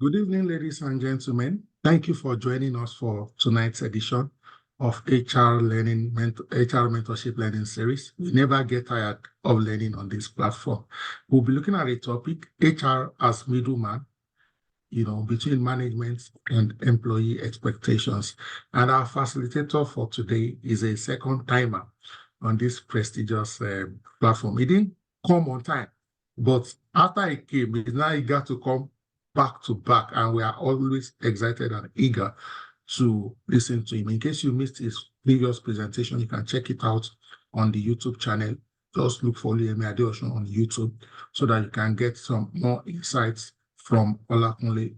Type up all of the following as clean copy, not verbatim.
Good evening, ladies and gentlemen. Thank you for joining us for tonight's edition of HR Mentorship Learning Series. We never get tired of learning on this platform. We'll be looking at a topic, HR as middleman, between management and employee expectations. And our facilitator for today is a second timer on this prestigious platform. He didn't come on time, but after he came, he's now eager to come back to back, and we are always excited and eager to listen to him. In case you missed his previous presentation, you can check it out on the YouTube channel. Just look for Oluyemi Adeosun on YouTube so that you can get some more insights from Olakunle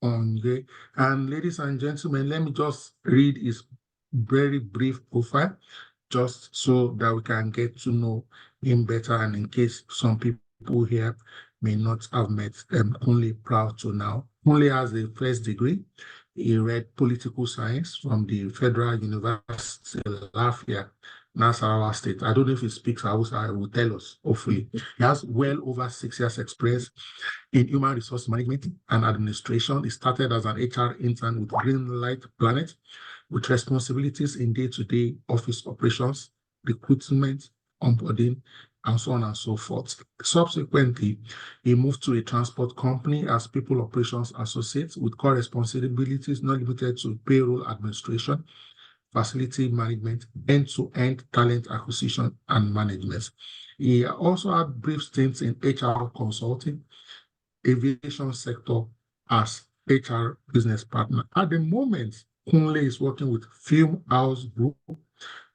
Onge. And ladies and gentlemen, let me just read his very brief profile just so that we can get to know him better, and in case some people here may not have met Kunle proud to now. Kunle has a first degree. He read political science from the Federal University of Lafayette, Nasarawa State. I don't know if he speaks Hausa, he will tell us, hopefully. He has well over 6 years experience in human resource management and administration. He started as an HR intern with Greenlight Planet, with responsibilities in day-to-day office operations, recruitment, onboarding, and so on and so forth. Subsequently, he moved to a transport company as people operations associate with core responsibilities not limited to payroll administration, facility management, end-to-end talent acquisition and management. He also had brief stints in HR consulting, aviation sector as HR business partner. At the moment, Kunle is working with Film House Group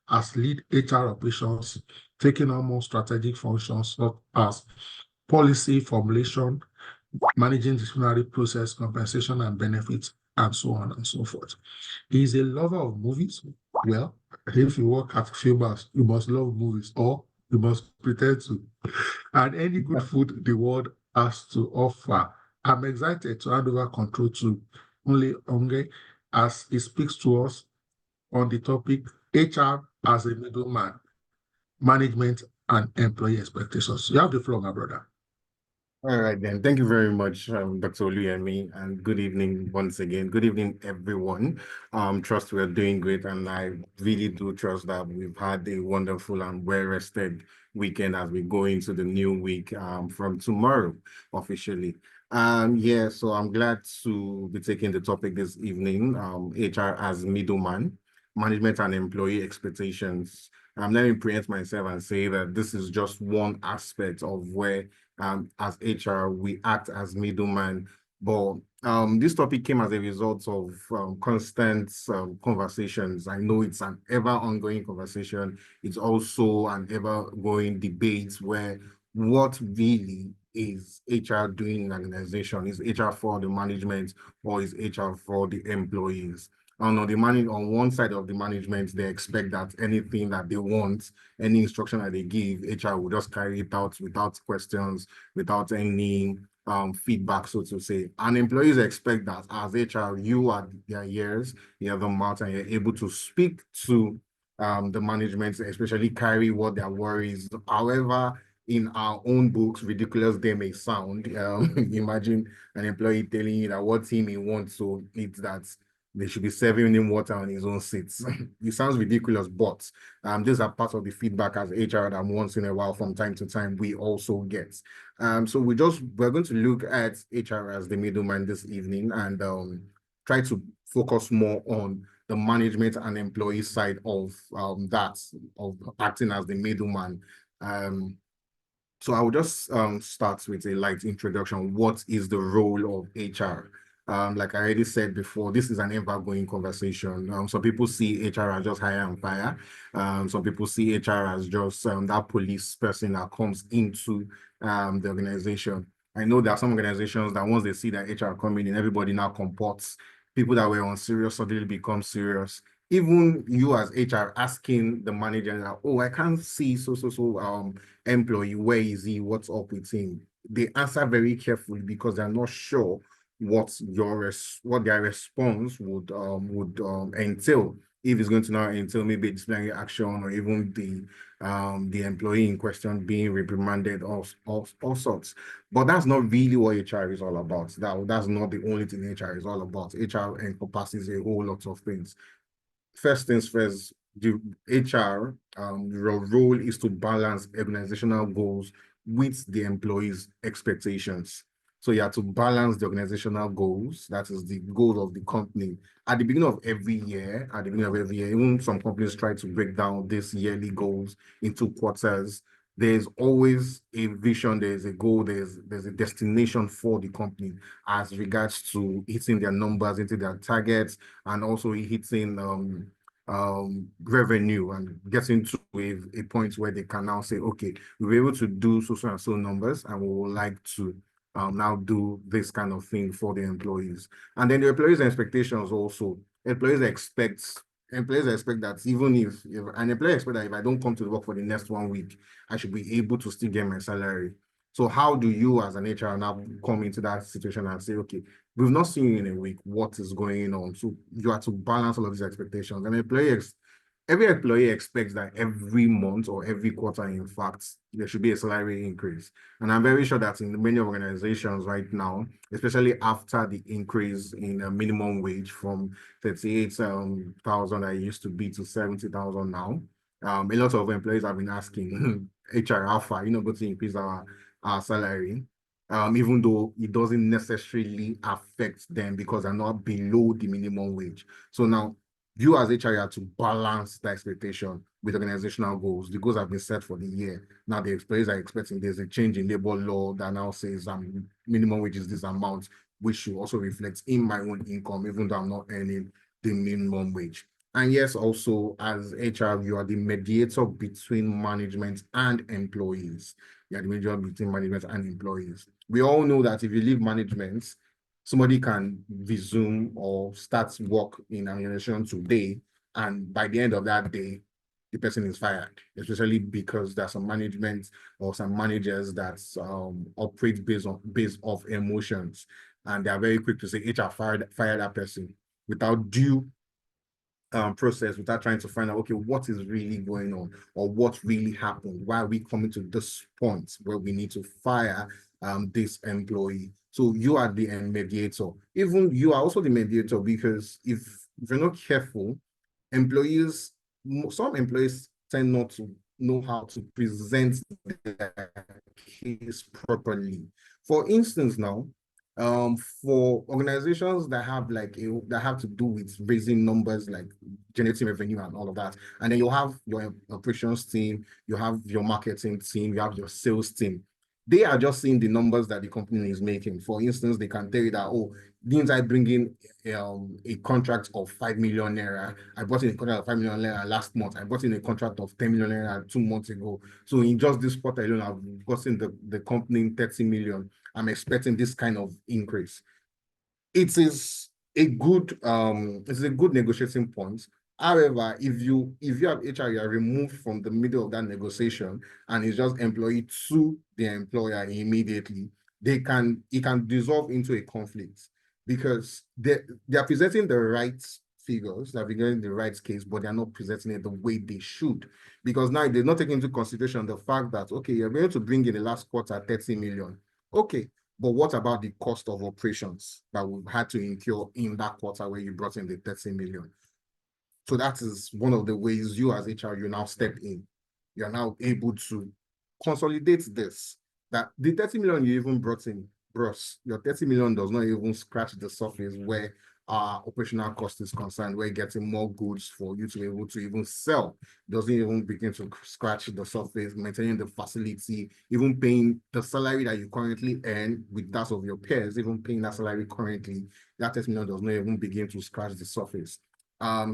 as lead HR operations, taking on more strategic functions such as policy formulation, managing disciplinary process, compensation and benefits, and so on and so forth. He is a lover of movies. Well, if you work at Film House, you must love movies, or you must pretend to. And any good food the world has to offer. I'm excited to hand over control to Kunle Onge as he speaks to us on the topic HR as a middleman, management and employee expectations. You have the floor, my brother. All right, then. Thank you very much, Dr. Oluyemi, and good evening once again. Good evening, everyone. Trust we're doing great, and I really do trust that we've had a wonderful and well-rested weekend as we go into the new week from tomorrow, officially. Yeah, so I'm glad to be taking the topic this evening, HR as middleman, management and employee expectations. Let me preempt myself and say that this is just one aspect of where as HR, we act as middleman. But this topic came as a result of constant conversations. I know it's an ever ongoing conversation. It's also an ever going debate where what really is HR doing in an organization? Is HR for the management or is HR for the employees? On one side of the management, they expect that anything that they want, any instruction that they give, HR will just carry it out without questions, without any feedback, so to say. And employees expect that as HR, you are their ears, you have the mouth, and you're able to speak to the management, especially carry what their worries. However, in our own books, ridiculous they may sound. Imagine an employee telling you that what team he wants, so it's that they should be serving him water on his own seats. It sounds ridiculous, but these are part of the feedback as HR that once in a while, from time to time, we also get. So we're going to look at HR as the middleman this evening and try to focus more on the management and employee side of of acting as the middleman. So I will just start with a light introduction. What is the role of HR? Like I already said before, this is an ever-going conversation. Some people see HR as just hire and fire. Some people see HR as just that police person that comes into the organization. I know there are some organizations that once they see that HR coming in, everybody now comports. People that were on serious suddenly become serious. Even you as HR asking the manager, oh, I can't see so employee, where is he? What's up with him? They answer very carefully because they're not sure what their response would entail if it's going to now entail maybe disciplinary action or even the employee in question being reprimanded, all sorts. But that's not really what HR is all about. That's not the only thing HR is all about. HR encompasses a whole lot of things. First things first, the HR, your role is to balance organizational goals with the employees' expectations. So you have to balance the organizational goals, that is the goal of the company. At the beginning of every year, even some companies try to break down these yearly goals into quarters. There's always a vision, there's a goal, there's a destination for the company as regards to hitting their numbers, hitting their targets, and also hitting revenue and getting to a point where they can now say, okay, we were able to do so and so numbers, and we would like to now do this kind of thing for the employees. And then the employees' expectations also. Employees expect that even if an employee expects that if I don't come to work for the next 1 week, I should be able to still get my salary. So how do you as an HR now come into that situation and say, okay, we've not seen you in a week, what is going on? So you have to balance all of these expectations. And every employee expects that every month or every quarter, in fact, there should be a salary increase. And I'm very sure that in many organizations right now, especially after the increase in a minimum wage from 38,000 that it used to be to 70,000 now, a lot of employees have been asking HR how far, going to increase our salary, even though it doesn't necessarily affect them because they're not below the minimum wage. So now you as HR have to balance the expectation with organizational goals. The goals have been set for the year. Now the employees are expecting there's a change in labor law that now says minimum wage is this amount, which should also reflect in my own income, even though I'm not earning the minimum wage. And yes, also as HR, you are the mediator between management and employees. You are the mediator between management and employees. We all know that if you leave management, somebody can resume or start work in an organization today, and by the end of that day, the person is fired, especially because there's some management or some managers that operate based off emotions, and they are very quick to say HR fired that person without due process, without trying to find out, okay, what is really going on or what really happened? Why are we coming to this point where we need to fire this employee? So you are the mediator. Even you are also the mediator, because if you're not careful, some employees tend not to know how to present their case properly. For instance, now, for organizations that have that have to do with raising numbers, like generating revenue and all of that, and then you have your operations team, you have your marketing team, you have your sales team. They are just seeing the numbers that the company is making. For instance, they can tell you that, oh, didn't I bring in a contract of 5 million naira? I brought in a contract of 5 million naira last month. I brought in a contract of 10 million naira 2 months ago. So in just this quarter alone, I've gotten the company 30 million. I'm expecting this kind of increase. It is a good negotiating point. However, if you have HR, you are removed from the middle of that negotiation and it's just employee to the employer immediately, it can dissolve into a conflict, because they are presenting the right figures, they're presenting the right case, but they're not presenting it the way they should. Because now they're not taking into consideration the fact that, okay, you're going to bring in the last quarter 30 million. Okay, but what about the cost of operations that we've had to incur in that quarter where you brought in the 30 million? So that is one of the ways you as HR, you now step in. You're now able to consolidate this. That the 30 million you even brought in, bros, your 30 million does not even scratch the surface where operational cost is concerned. We're getting more goods for you to be able to even sell. Doesn't even begin to scratch the surface, maintaining the facility, even paying the salary that you currently earn with that of your peers, even paying that salary currently, that 30 million does not even begin to scratch the surface.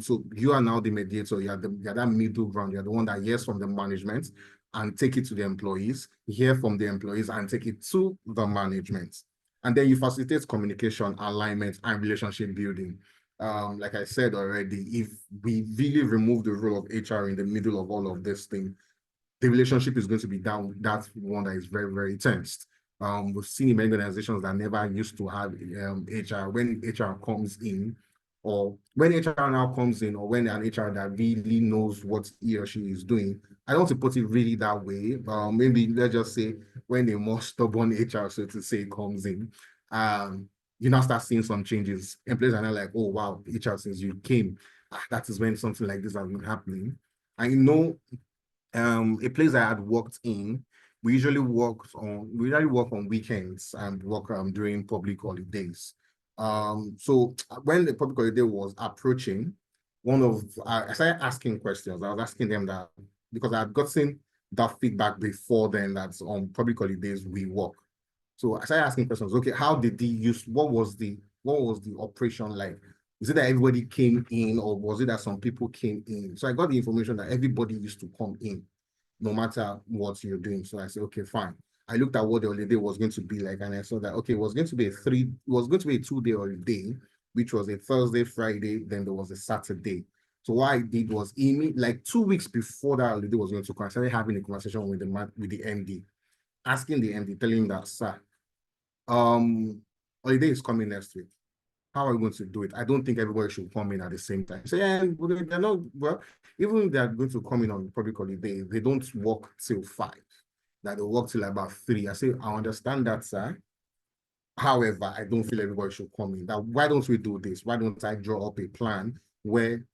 So you are now the mediator, you're that middle ground, you're the one that hears from the management and take it to the employees, hear from the employees and take it to the management. And then you facilitate communication, alignment, and relationship building. Like I said already, if we really remove the role of HR in the middle of all of this thing, the relationship is going to be down. That's one that is very, very tense. We've seen in many organizations that never used to have HR. When HR comes in, or when HR now comes in, or when an HR that really knows what he or she is doing, I don't want to put it really that way. Maybe let's just say when a more stubborn HR, so to say, comes in, you now start seeing some changes. Employees are now like, oh wow, HR, since you came, that is when something like this has been happening. I know a place I had worked in, we usually work on weekends and work during public holidays. So when the public holiday was approaching, I started asking questions. I was asking them that because I had gotten that feedback before then that on public holidays we work. So I started asking questions. Okay, how did they use? What was the operation like? Is it that everybody came in, or was it that some people came in? So I got the information that everybody used to come in, no matter what you're doing. So I said, okay, fine. I looked at what the holiday was going to be like, and I saw that okay, it was going to be a 2-day holiday, which was a Thursday, Friday, then there was a Saturday. So what I did was like 2 weeks before that holiday was going to come, I started having a conversation with the MD, asking the MD, telling him that, sir, holiday is coming next week. How are we going to do it? I don't think everybody should come in at the same time. So yeah, they're not, well, even if they're going to come in on public holiday, they don't work till 5. That they work till about 3. I say, I understand that, sir. However, I don't feel everybody should come in. That why don't we do this? Why don't I draw up a plan where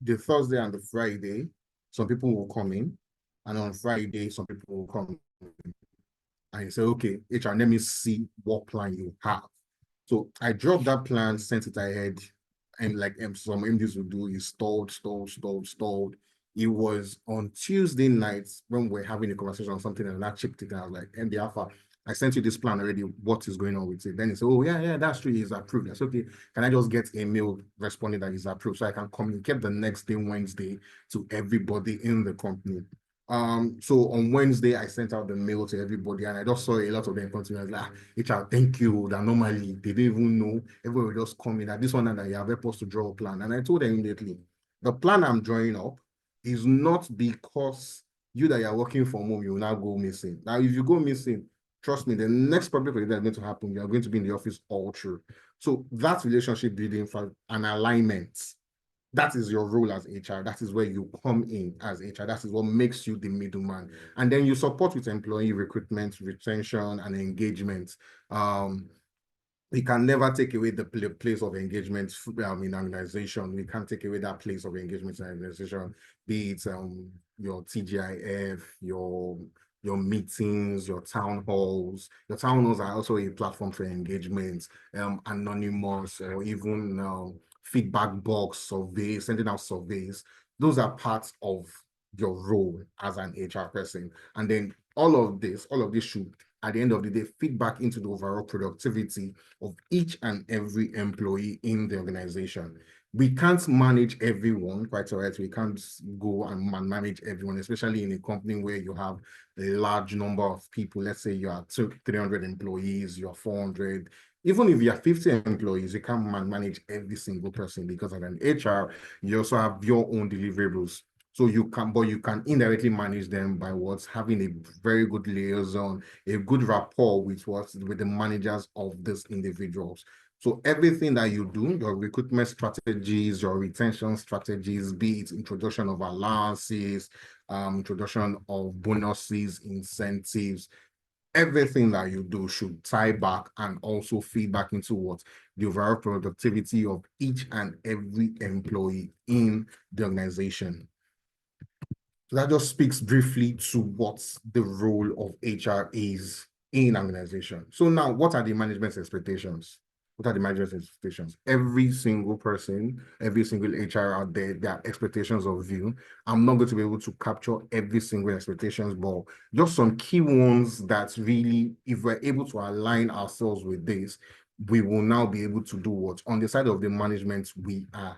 the Thursday and the Friday, some people will come in, and on Friday, some people will come in. And you say, okay, HR, let me see what plan you have. So I dropped that plan, sent it ahead, and like some MDs would do, is stalled. It was on Tuesday nights when we're having a conversation on something, and that chipped it. And I was like, MD Alpha, I sent you this plan already. What is going on with it? Then he said, oh, yeah, that's true. He's approved. I said, okay, can I just get a mail responding that he's approved so I can communicate the next day, Wednesday, to everybody in the company? So on Wednesday, I sent out the mail to everybody, and I just saw a lot of them come to me. I was like, HR, thank you. That normally they didn't even know. Everybody will just come in that this one and that you have helped us to draw a plan. And I told them immediately, the plan I'm drawing up is not because you that you're working from home, you will now go missing. Now, if you go missing, trust me, the next public holiday that's going to happen, you're going to be in the office all through. So that relationship building for an alignment, that is your role as HR. That is where you come in as HR. That is what makes you the middleman. And then you support with employee recruitment, retention, and engagement. We can never take away the place of engagement in an organization. We can't take away that place of engagement in an organization, be it your TGIF, your meetings, your town halls. Your town halls are also a platform for engagement, anonymous, or even feedback box surveys, sending out surveys. Those are parts of your role as an HR person. And then all of this should, at the end of the day, feedback into the overall productivity of each and every employee in the organization. We can't manage everyone, quite all right. We can't go and manage everyone, especially in a company where you have a large number of people. Let's say you are 300 employees, you're 400. Even if you have 50 employees, you can't manage every single person, because as an HR, you also have your own deliverables. So you can indirectly manage them by having a very good liaison, a good rapport with the managers of these individuals. So everything that you do, your recruitment strategies, your retention strategies, be it introduction of allowances, introduction of bonuses, incentives, everything that you do should tie back and also feed back into what the overall productivity of each and every employee in the organization. So that just speaks briefly to what the role of HR is in an organization. So now, what are the management's expectations? What are the management's expectations? Every single person, every single HR out there, their expectations of you. I'm not going to be able to capture every single expectations, but just some key ones that really, if we're able to align ourselves with this, we will now be able to do what? On the side of the management, we are,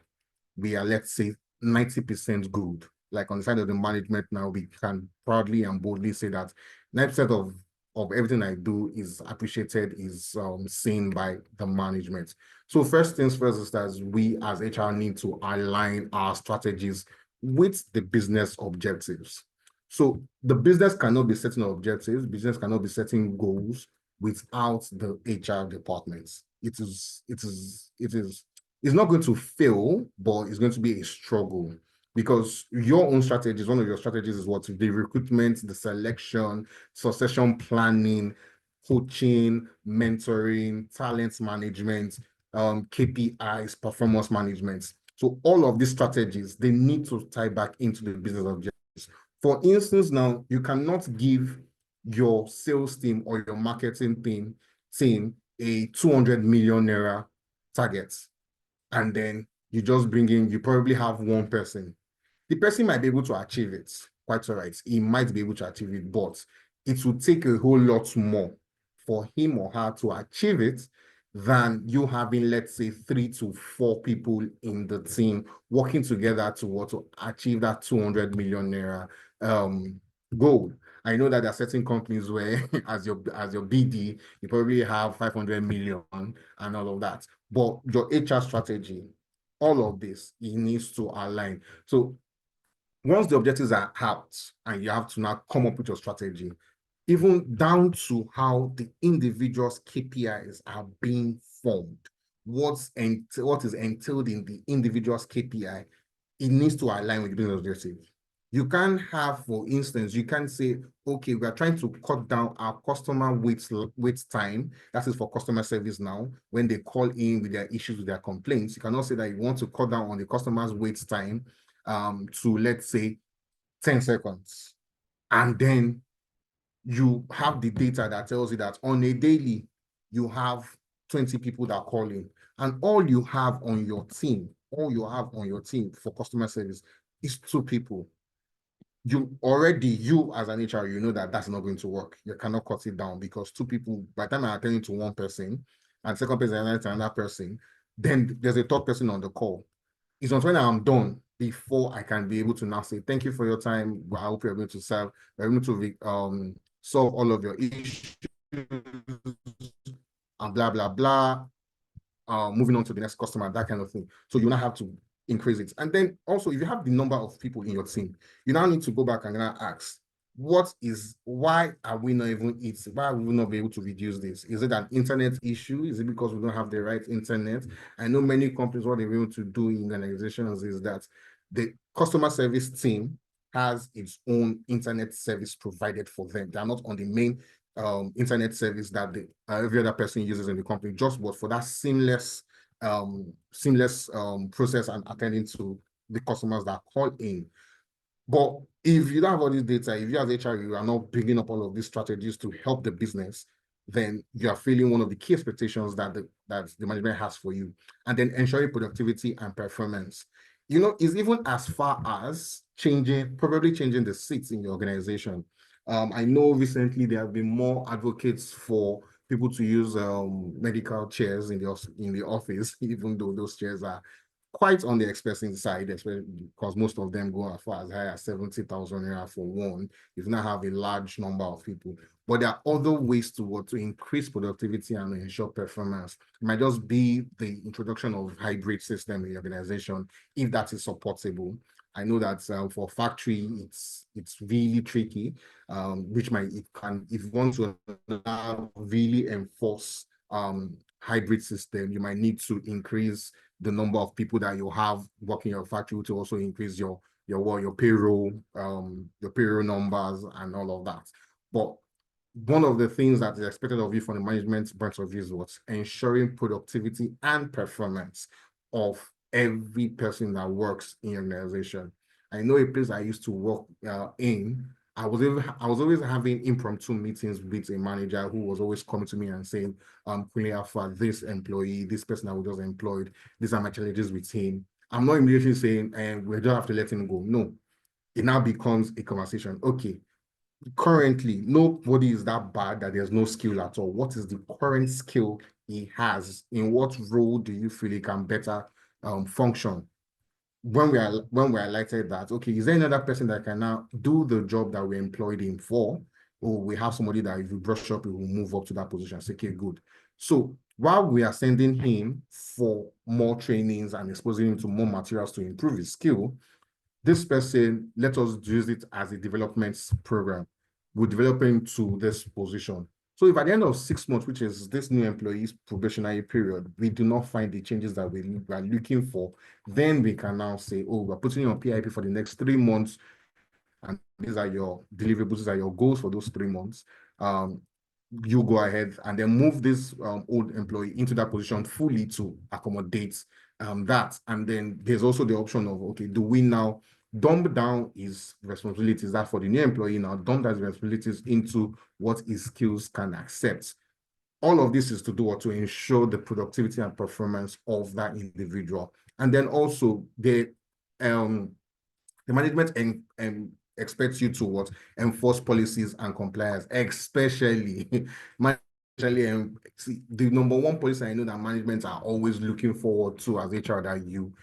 let's say, 90% good. Like on the side of the management now, we can proudly and boldly say that 90% of everything I do is appreciated, is seen by the management. So first things first is that we as HR need to align our strategies with the business objectives. So the business cannot be setting objectives, business cannot be setting goals without the HR departments. It is it's not going to fail, but it's going to be a struggle because your own strategies, one of your strategies is what? The recruitment, the selection, succession planning, coaching, mentoring, talent management, KPIs, performance management. So all of these strategies, they need to tie back into the business objectives. For instance, now you cannot give your sales team or your marketing team a 200 million naira target, and then you probably have one person. The person might be able to achieve it, quite all right. He might be able to achieve it, but it will take a whole lot more for him or her to achieve it than you having, let's say, 3 to 4 people in the team working together to achieve that 200 million naira goal. I know that there are certain companies where as your BD, you probably have 500 million and all of that. But your HR strategy, all of this, it needs to align. So once the objectives are out and you have to now come up with your strategy, even down to how the individual's KPIs are being formed, what is entailed in the individual's KPI, it needs to align with the business objective. You can't have, for instance, you can't say, okay, we are trying to cut down our customer wait time. That is for customer service now. When they call in with their issues, with their complaints, you cannot say that you want to cut down on the customer's wait time to, let's say, 10 seconds. And then you have the data that tells you that on a daily, you have 20 people that call in. And all you have on your team for customer service is 2 people. You as an HR, you know that that's not going to work. You cannot cut it down because 2 people, by the time I'm attending to one person and second person to another person, then there's a third person on the call. It's not when I'm done before I can be able to now say, thank you for your time. I hope you're able to solve all of your issues and blah, blah, blah. Moving on to the next customer, that kind of thing. So you now have to increase it. And then also, if you have the number of people in your team, you now need to go back and now ask, why are we not able to reduce this? Is it an internet issue? Is it because we don't have the right internet? I know many companies, what they're able to do in organizations is that the customer service team has its own internet service provided for them. They're not on the main internet service that every other person uses in the company, just but for that seamless process and attending to the customers that call in. But if you don't have all this data, if you as HR, you are not bringing up all of these strategies to help the business, then you are failing one of the key expectations that the management has for you. And then ensuring productivity and performance. Is even as far as probably changing the seats in your organization. I know recently there have been more advocates for people to use medical chairs in the office, even though those chairs are quite on the expensive side, especially because most of them go as far as high as 70,000 naira for one, if you now have a large number of people. But there are other ways to increase productivity and ensure performance. It might just be the introduction of hybrid system in the organization, if that is supportable. I know that for factory, it's really tricky, if you want to really enforce hybrid system, you might need to increase the number of people that you have working in your factory to also increase your payroll numbers and all of that. But one of the things that is expected of you from the management branch of you is what? Ensuring productivity and performance of every person that works in your organization. I know a place I used to work in, I was always having impromptu meetings with a manager who was always coming to me and saying, for this employee, this person I was just employed, these are my challenges with him. I'm not immediately saying, we don't have to let him go. No, it now becomes a conversation. Okay, currently, nobody is that bad that there's no skill at all. What is the current skill he has? In what role do you feel he can better function? When we highlighted that, okay, is there another person that can now do the job that we employed him for? Or we have somebody that if you brush up, he will move up to that position. Say, okay, good. So while we are sending him for more trainings and exposing him to more materials to improve his skill, this person, let us use it as a development program. We're developing to this position. So if at the end of 6 months, which is this new employee's probationary period, we do not find the changes that we are looking for, then we can now say, oh, we're putting you on PIP for the next 3 months, and these are your deliverables, these are your goals for those 3 months. You go ahead and then move this old employee into that position fully to accommodate that. And then there's also the option of, okay, do we now dump down his responsibilities, that for the new employee now, dump down his responsibilities into what his skills can accept. All of this is to do or to ensure the productivity and performance of that individual. And then also the management expects you to what? Enforce policies and compliance, especially see, the number one policy I know that management are always looking forward to as HR that you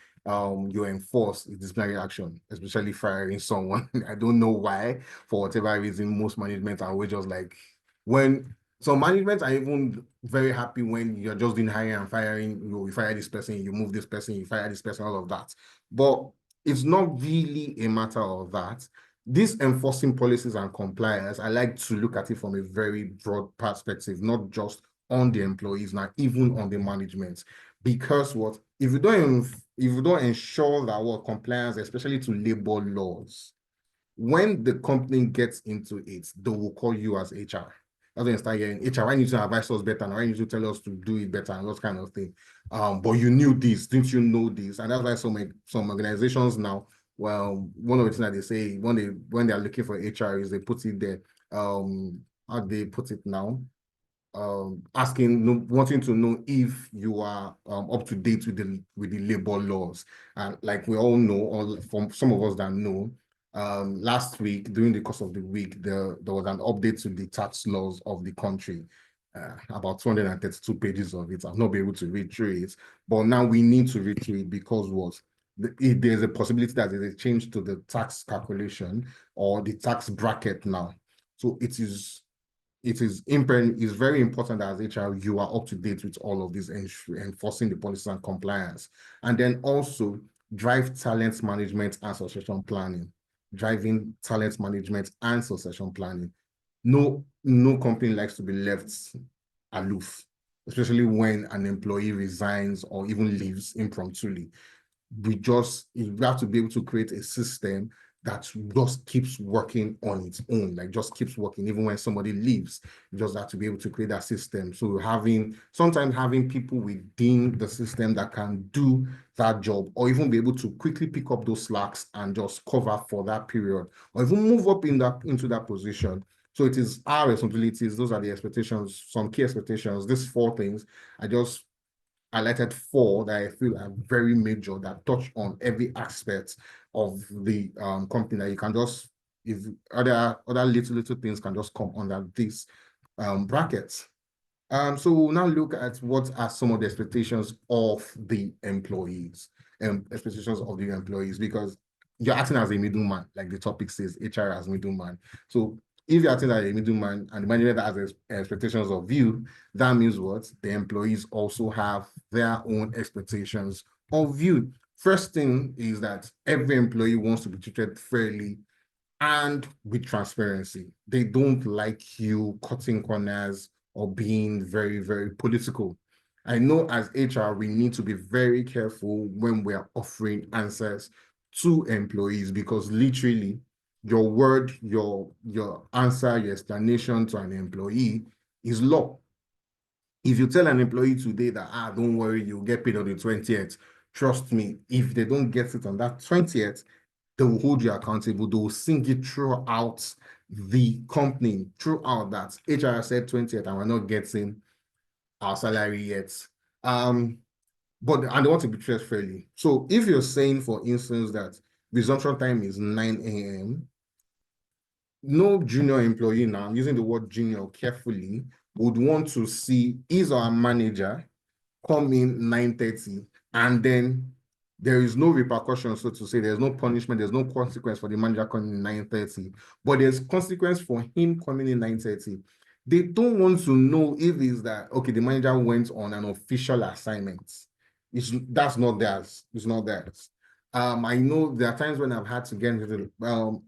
enforce disciplinary action, especially firing someone. I don't know why, for whatever reason, most management are always just like, when some management are even very happy when you're just doing hiring and firing, you fire this person, you move this person, you fire this person, all of that. But it's not really a matter of that. These enforcing policies and compliance, I like to look at it from a very broad perspective, not just on the employees, now even on the management. Because what if you don't ensure that what compliance, especially to labor laws, when the company gets into it, they will call you as HR. That's when you start hearing, HR, I need to advise us better, and I need to tell us to do it better, and those kind of thing. But you knew this, didn't you know this? And that's why some organizations now, well, one of the things that they say when they are looking for HR is they put it there. How they put it now? Wanting to know if you are up to date with the labor laws. And like we all know, or from some of us that know, last week, during the course of the week, there was an update to the tax laws of the country, about 232 pages of it. I've not been able to read through it, but now we need to read through it because there's a possibility that there's a change to the tax calculation or the tax bracket now. So it is very important that as HR, you are up to date with all of this, enforcing the policies and compliance. And then also drive talent management and succession planning. Driving talent management and succession planning. No company likes to be left aloof, especially when an employee resigns or even leaves impromptu. You have to be able to create a system that just keeps working on its own, like just keeps working even when somebody leaves. You just have to be able to create that system. So sometimes having people within the system that can do that job, or even be able to quickly pick up those slacks and just cover for that period, or even move up into that position. So it is our responsibilities. Those are the expectations, some key expectations. These 4 things I just highlighted 4 that I feel are very major, that touch on every aspect of the company, that you can just, if other little things can just come under this bracket. So we'll now look at what are some of the expectations of the employees, because you're acting as a middleman, like the topic says, HR as middleman. So if you're acting as a middleman and the management has expectations of you, that means what? The employees also have their own expectations of you. First thing is that every employee wants to be treated fairly and with transparency. They don't like you cutting corners or being very, very political. I know as HR, we need to be very careful when we are offering answers to employees, because literally your word, your answer, your explanation to an employee is law. If you tell an employee today that, don't worry, you'll get paid on the 20th, trust me, if they don't get it on that 20th, they will hold you accountable. They will sing it throughout the company, throughout that. HR said 20th and we're not getting our salary yet. And they want to be treated fairly. So if you're saying, for instance, that resumption time is 9 a.m., no junior employee, now I'm using the word junior carefully, would want to see his or her manager come in 9:30, and then there is no repercussion, so to say. There's no punishment, there's no consequence for the manager coming in 9:30, but there's consequence for him coming in 9:30. They don't want to know if it's that, okay, the manager went on an official assignment. That's not theirs. It's not theirs. I know there are times when I've had to get into the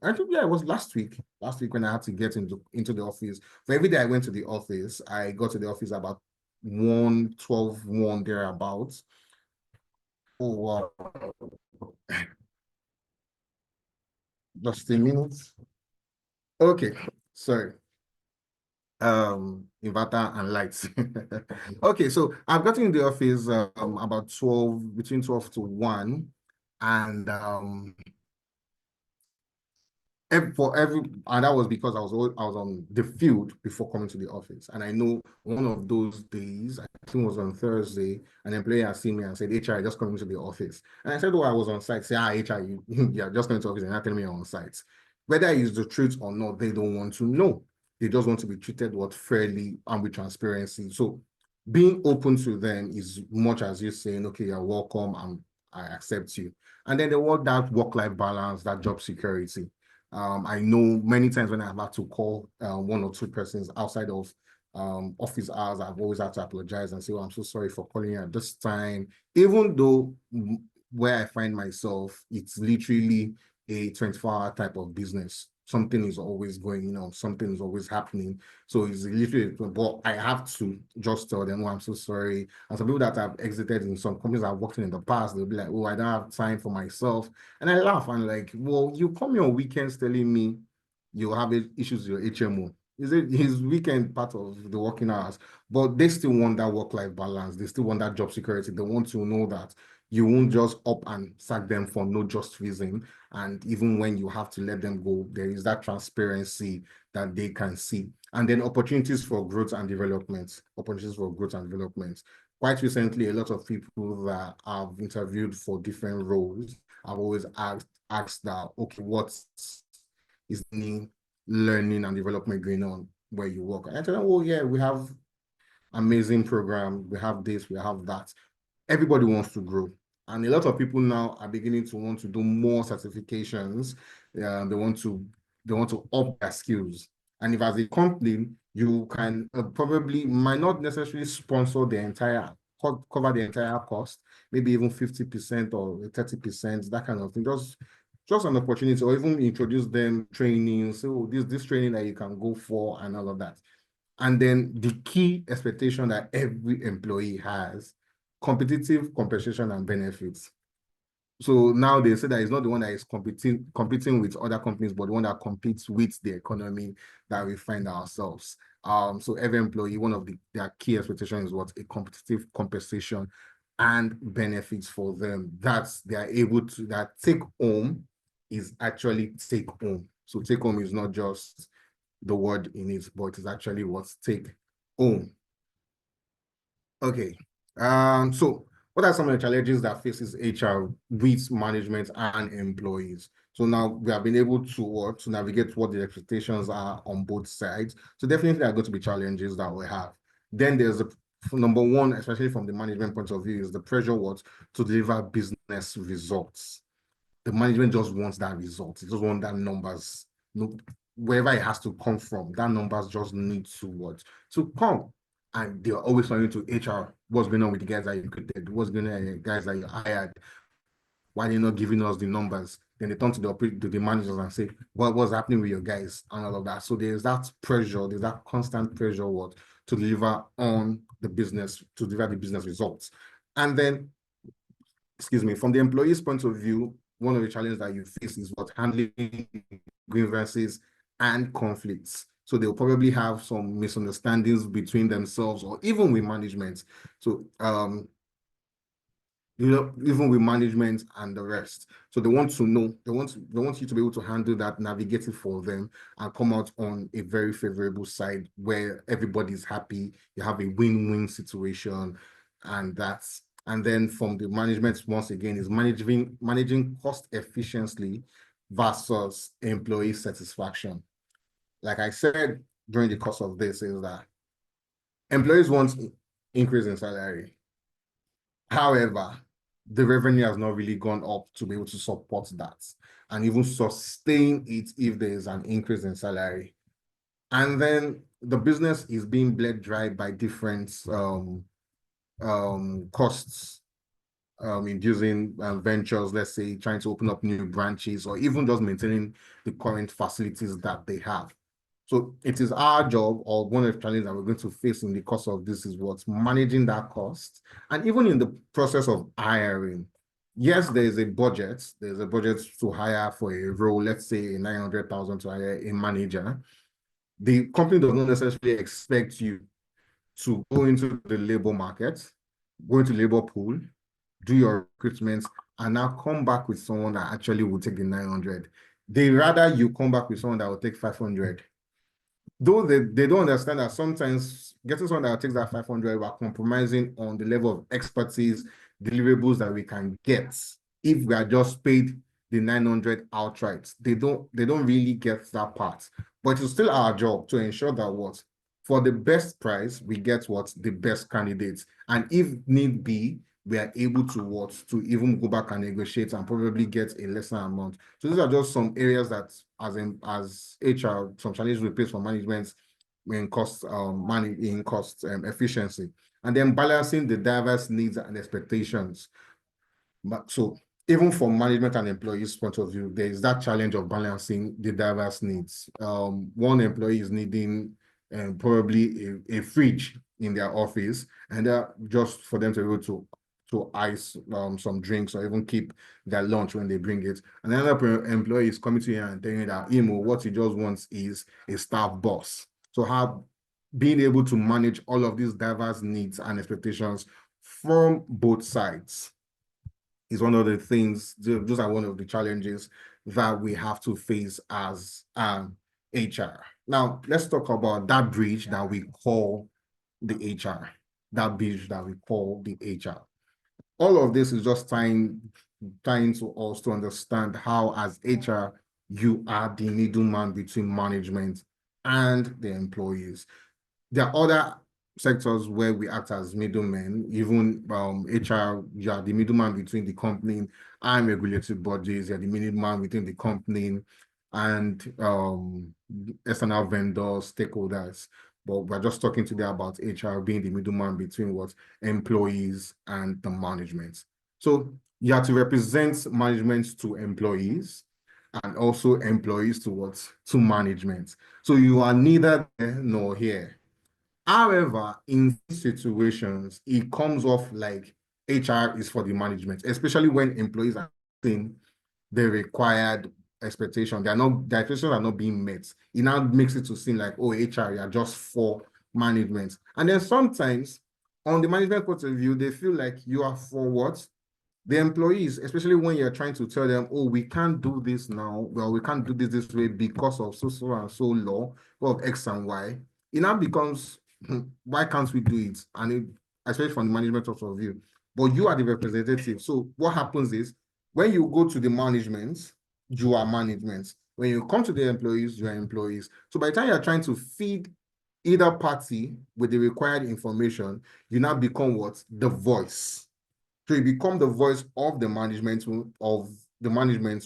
I think yeah, it was last week. Last week when I had to get into the office. For every day I went to the office, I got to the office about 1:12, 1 thereabouts. Oh wow. Just a minute. Okay, sorry. Inverter and lights. Okay, so I've gotten in the office about 12, between 12 to 1, and and that was because I was on the field before coming to the office. And I know one of those days, I think it was on Thursday, an employee has seen me and said, HR, just coming to the office. And I said, oh, I was on site. Say, HR, yeah, just coming to the office and not telling me I'm on site. Whether it's the truth or not, they don't want to know. They just want to be treated fairly and with transparency. So being open to them is much as you saying, okay, you're welcome, I accept you. And then they want that work-life balance, that job security. I know many times when I've had to call one or two persons outside of office hours, I've always had to apologize and say, oh, I'm so sorry for calling you at this time. Even though where I find myself, it's literally a 24-hour type of business. Something is always going on, something is always happening. So it's literally, but I have to just tell them, oh, I'm so sorry. And some people that have exited in some companies I've worked in the past, they'll be like, oh, I don't have time for myself. And I laugh and like, well, you come here on weekends telling me you have issues with your HMO. Is it his weekend part of the working hours? But they still want that work-life balance. They still want that job security. They want to know that you won't just up and sack them for no just reason. And even when you have to let them go, there is that transparency that they can see. And then opportunities for growth and development. Opportunities for growth and development. Quite recently, a lot of people that I've interviewed for different roles, I've always asked that, okay, what is the learning and development going on where you work? And I tell them, oh yeah, we have amazing program, we have this, we have that. Everybody wants to grow. And a lot of people now are beginning to want to do more certifications. They want to up their skills. And if as a company, you can probably might not necessarily sponsor the entire cover the entire cost, maybe even 50% or 30%, that kind of thing. Just an opportunity, or even introduce them training. So this training that you can go for and all of that. And then the key expectation that every employee has, competitive compensation and benefits. So now they say that it's not the one that is competing with other companies, but the one that competes with the economy that we find ourselves. So every employee, one of their key expectations is what a competitive compensation and benefits for them. That's they are able to that take home is actually take home. So take home is not just the word in it, but it's actually what's take home. Okay. So what are some of the challenges that faces HR with management and employees? So now we have been able to navigate what the expectations are on both sides. So definitely there are going to be challenges that we have. Then there's the number one, especially from the management point of view, is the pressure to deliver business results. The management just wants that result. It just wants that numbers. No, wherever it has to come from, that numbers just need to come. And they're always running to HR. What's going on with the guys that you recruited? What's going on with the guys that you hired? Why are they not giving us the numbers? Then they turn to the managers and say, what's happening with your guys and all of that. So there's that pressure, there's that constant pressure to deliver on the business, to deliver the business results. And then, excuse me, from the employee's point of view, one of the challenges that you face is handling grievances and conflicts. So they'll probably have some misunderstandings between themselves or even with management. So even with management and the rest. So they want to know, they want you to be able to handle that, navigate it for them, and come out on a very favorable side where everybody's happy. You have a win-win situation, and then from the management, once again, is managing cost efficiently versus employee satisfaction. Like I said during the course of this, is that employees want increase in salary. However, the revenue has not really gone up to be able to support that and even sustain it if there is an increase in salary. And then the business is being bled dry by different costs. inducing ventures, let's say trying to open up new branches or even just maintaining the current facilities that they have. So it is our job, or one of the challenges that we're going to face in the course of this is what's managing that cost. And even in the process of hiring, yes, there's a budget. There's a budget to hire for a role, let's say 900,000 to hire a manager. The company does not necessarily expect you to go into the labor market, go into labor pool, do your recruitment, and now come back with someone that actually will take the 900. They rather you come back with someone that will take 500. Though they don't understand that sometimes getting someone that takes that 500, we're compromising on the level of expertise, deliverables that we can get if we are just paid the 900 outright. They don't really get that part. But it's still our job to ensure that what for the best price, we get what the best candidates. And if need be, we are able to what to even go back and negotiate and probably get a lesser amount. So these are just some areas that as HR, some challenges we face for management in cost efficiency. And then balancing the diverse needs and expectations. But so even from management and employees' point of view, there is that challenge of balancing the diverse needs. One employee is needing probably a fridge in their office, and just for them to be able to ice some drinks or even keep their lunch when they bring it. And another employee is coming to you and telling you that what he just wants is a staff boss. So being able to manage all of these diverse needs and expectations from both sides is one of the things, those are one of the challenges that we have to face as HR. Now, let's talk about that bridge that we call the HR, that bridge that we call the HR. All of this is just trying to also understand how, as HR, you are the middleman between management and the employees. There are other sectors where we act as middlemen, even HR, you are the middleman between the company and regulatory bodies, you're the middleman between the company and external vendors, stakeholders. But we're just talking today about HR being the middleman between what employees and the management. So you have to represent management to employees and also employees to what? To management. So you are neither there nor here. However, in situations, it comes off like HR is for the management, especially when employees are saying the required expectation. Their expectations are not being met. It now makes it to seem like, oh, HR, you are just for management. And then sometimes, on the management point of view, they feel like you are for what? The employees, especially when you're trying to tell them, oh, we can't do this now. Well, we can't do this way because of so and so law, of X and Y. It now becomes, why can't we do it? And especially from the management point of view. But you are the representative. So what happens is, when you go to the management, you are management. When you come to the employees, you are employees. So by the time you're trying to feed either party with the required information, you now become what? The voice. So you become the voice of the management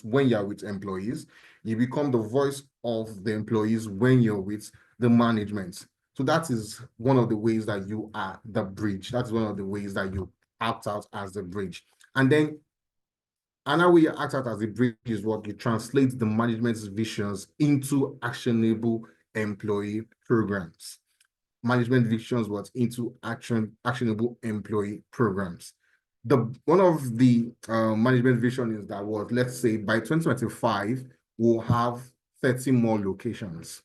when you're with employees. You become the voice of the employees when you're with the management. So that is one of the ways that you are the bridge. That's one of the ways that you act out as the bridge. And then another way you act out as the bridge is what you translate the management's visions into actionable employee programs. Management visions what into actionable employee programs. One of the management vision is that what, let's say by 2025, we'll have 30 more locations.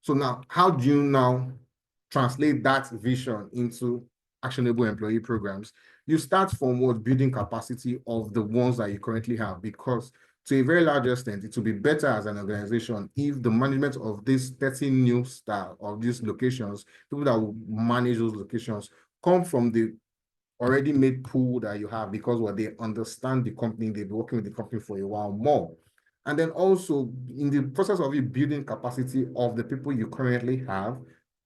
So now, how do you now translate that vision into actionable employee programs? You start from what? Building capacity of the ones that you currently have, because to a very large extent, it will be better as an organization if the management of these 30 new staff of these locations, people that will manage those locations, come from the already made pool that you have, because what they understand the company, they've been working with the company for a while more. And then also in the process of you building capacity of the people you currently have,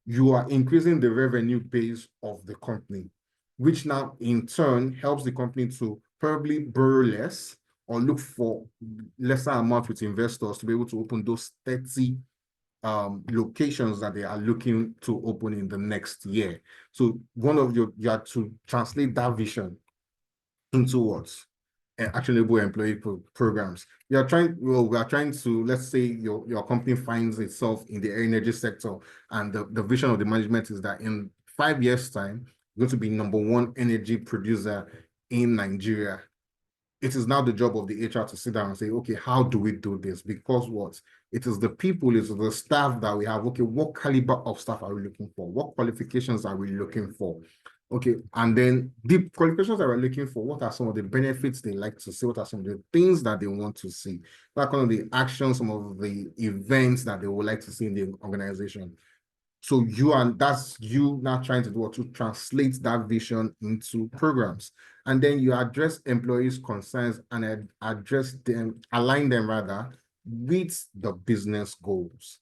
you are increasing the revenue base of the company, which now in turn helps the company to probably borrow less or look for lesser amount with investors to be able to open those 30 locations that they are looking to open in the next year. So you have to translate that vision into what? Actionable employee programs. We are trying to, let's say your company finds itself in the energy sector, and the vision of the management is that in 5 years' time, you're going to be #1 energy producer in Nigeria. It is now the job of the HR to sit down and say, okay, how do we do this? Because what? It is the people, it is the staff that we have. Okay, what caliber of staff are we looking for? What qualifications are we looking for? Okay, and then the qualifications that we're looking for, what are some of the benefits they like to see? What are some of the things that they want to see? What are kind of the actions, some of the events that they would like to see in the organization? So that's you now trying to do what, to translate that vision into programs. And then you address employees' concerns and address them, align them rather with the business goals.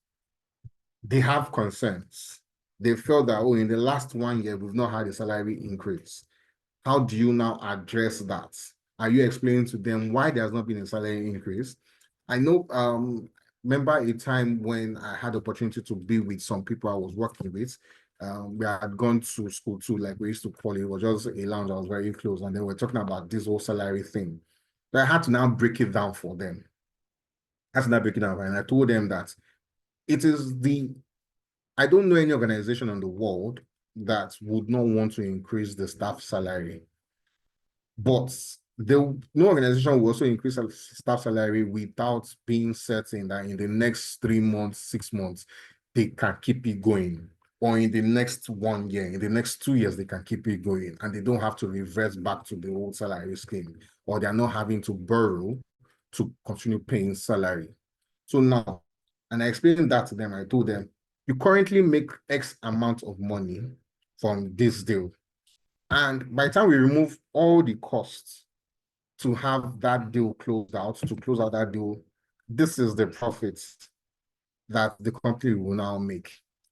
They have concerns. They felt that, oh, in the last 1 year, we've not had a salary increase. How do you now address that? Are you explaining to them why there has not been a salary increase? I know, remember a time when I had the opportunity to be with some people I was working with. We had gone to school too, like we used to call it. It was just a lounge that was very close, and they were talking about this whole salary thing. But I had to now break it down for them. And I told them that it is I don't know any organization in the world that would not want to increase the staff salary. But no organization will also increase staff salary without being certain that in the next 3 months, 6 months, they can keep it going. Or in the next 1 year, in the next 2 years, they can keep it going. And they don't have to revert back to the old salary scheme. Or they're not having to borrow to continue paying salary. So now, and I explained that to them. I told them, you currently make X amount of money from this deal. And by the time we remove all the costs to have that deal closed out, to close out that deal, this is the profits that the company will now make.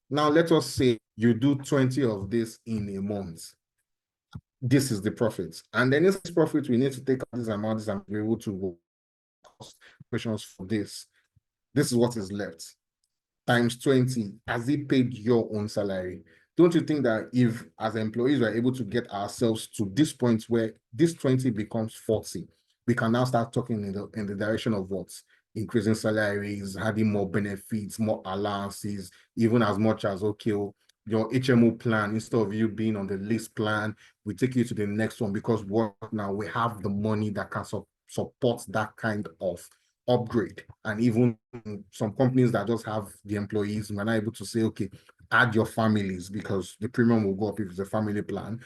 Now, let us say you do 20 of this in a month. This is the profit. And then this profit, we need to take out this amount and be able to cost questions for this. This is what is left. Times 20, has he paid your own salary? Don't you think that if, as employees, we're able to get ourselves to this point where this 20 becomes 40, we can now start talking in the direction of what? Increasing salaries, having more benefits, more allowances, even as much as, okay, your HMO plan, instead of you being on the list plan, we take you to the next one, because what now we have the money that can support that kind of upgrade. And even some companies that just have the employees, we're not able to say, okay, add your families, because the premium will go up if it's a family plan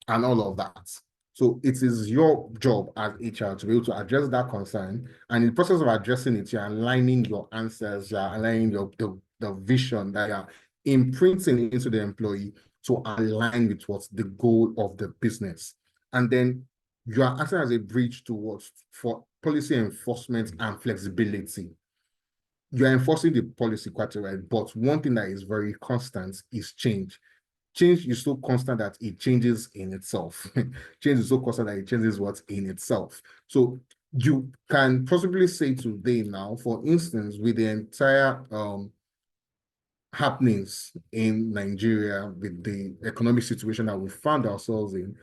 and all of that. So it is your job as HR to be able to address that concern. And in the process of addressing it, you're aligning your answers, you're aligning the vision that you're imprinting into the employee to align with what's the goal of the business. And then you are acting as a bridge towards for policy enforcement and flexibility. You're enforcing the policy quite right, but one thing that is very constant is change. Change is so constant that it changes in itself. Change is so constant that it changes what's in itself. So you can possibly say today now, for instance, with the entire happenings in Nigeria, with the economic situation that we found ourselves in,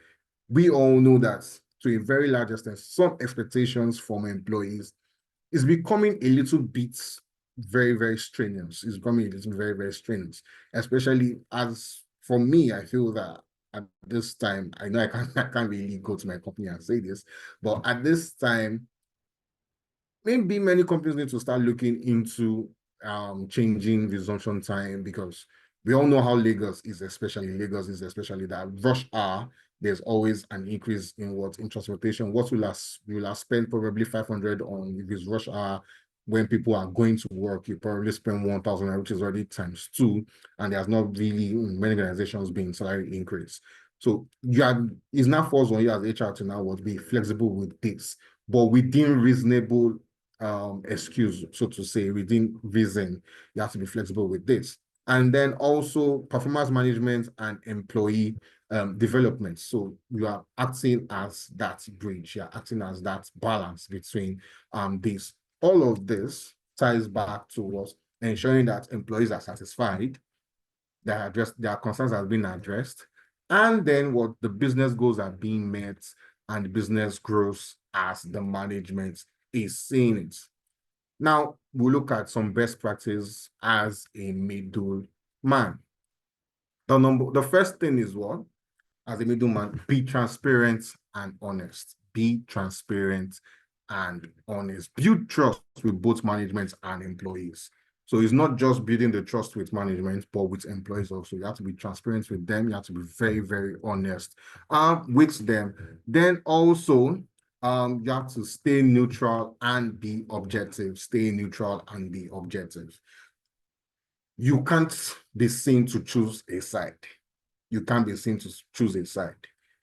we all know that to a very large extent, some expectations from employees is becoming a little bit very, very strenuous. It's becoming a little very, very strenuous, especially as for me, I feel that at this time, I know I can't really go to my company and say this, but at this time, maybe many companies need to start looking into changing resumption time, because we all know how Lagos is, especially that rush hour. There's always an increase in transportation. What will have spent probably 500 on if it's rush hour. When people are going to work, you probably spend 1,000, which is already times 2, and there's not really many organizations being salary increase. So it's not falls on you as HR to now be flexible with this, but within reasonable excuse, so to say, within reason, you have to be flexible with this. And then also performance management and employee development. So you are acting as that bridge, you're acting as that balance between this. All of this ties back towards ensuring that employees are satisfied, their concerns are being addressed, and then what the business goals are being met, and the business grows as the management is seeing it. Now, we'll look at some best practice as a middleman. The first thing is what? As a middleman, be transparent and honest. Be transparent and honest. Build trust with both management and employees. So it's not just building the trust with management, but with employees also. You have to be transparent with them. You have to be very, very honest with them. Then also, you have to stay neutral and be objective. Stay neutral and be objective. You can't be seen to choose a side. You can't be seen to choose a side.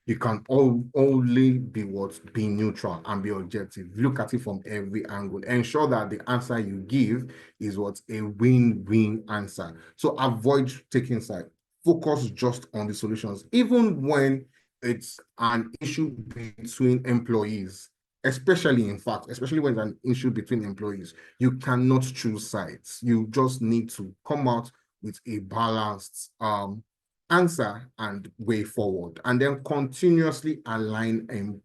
You can only be being neutral and be objective. Look at it from every angle. Ensure that the answer you give is a win-win answer. So avoid taking side. Focus just on the solutions. Even when it's an issue between employees, especially when it's an issue between employees, you cannot choose sides. You just need to come out with a balanced answer and way forward, and then continuously align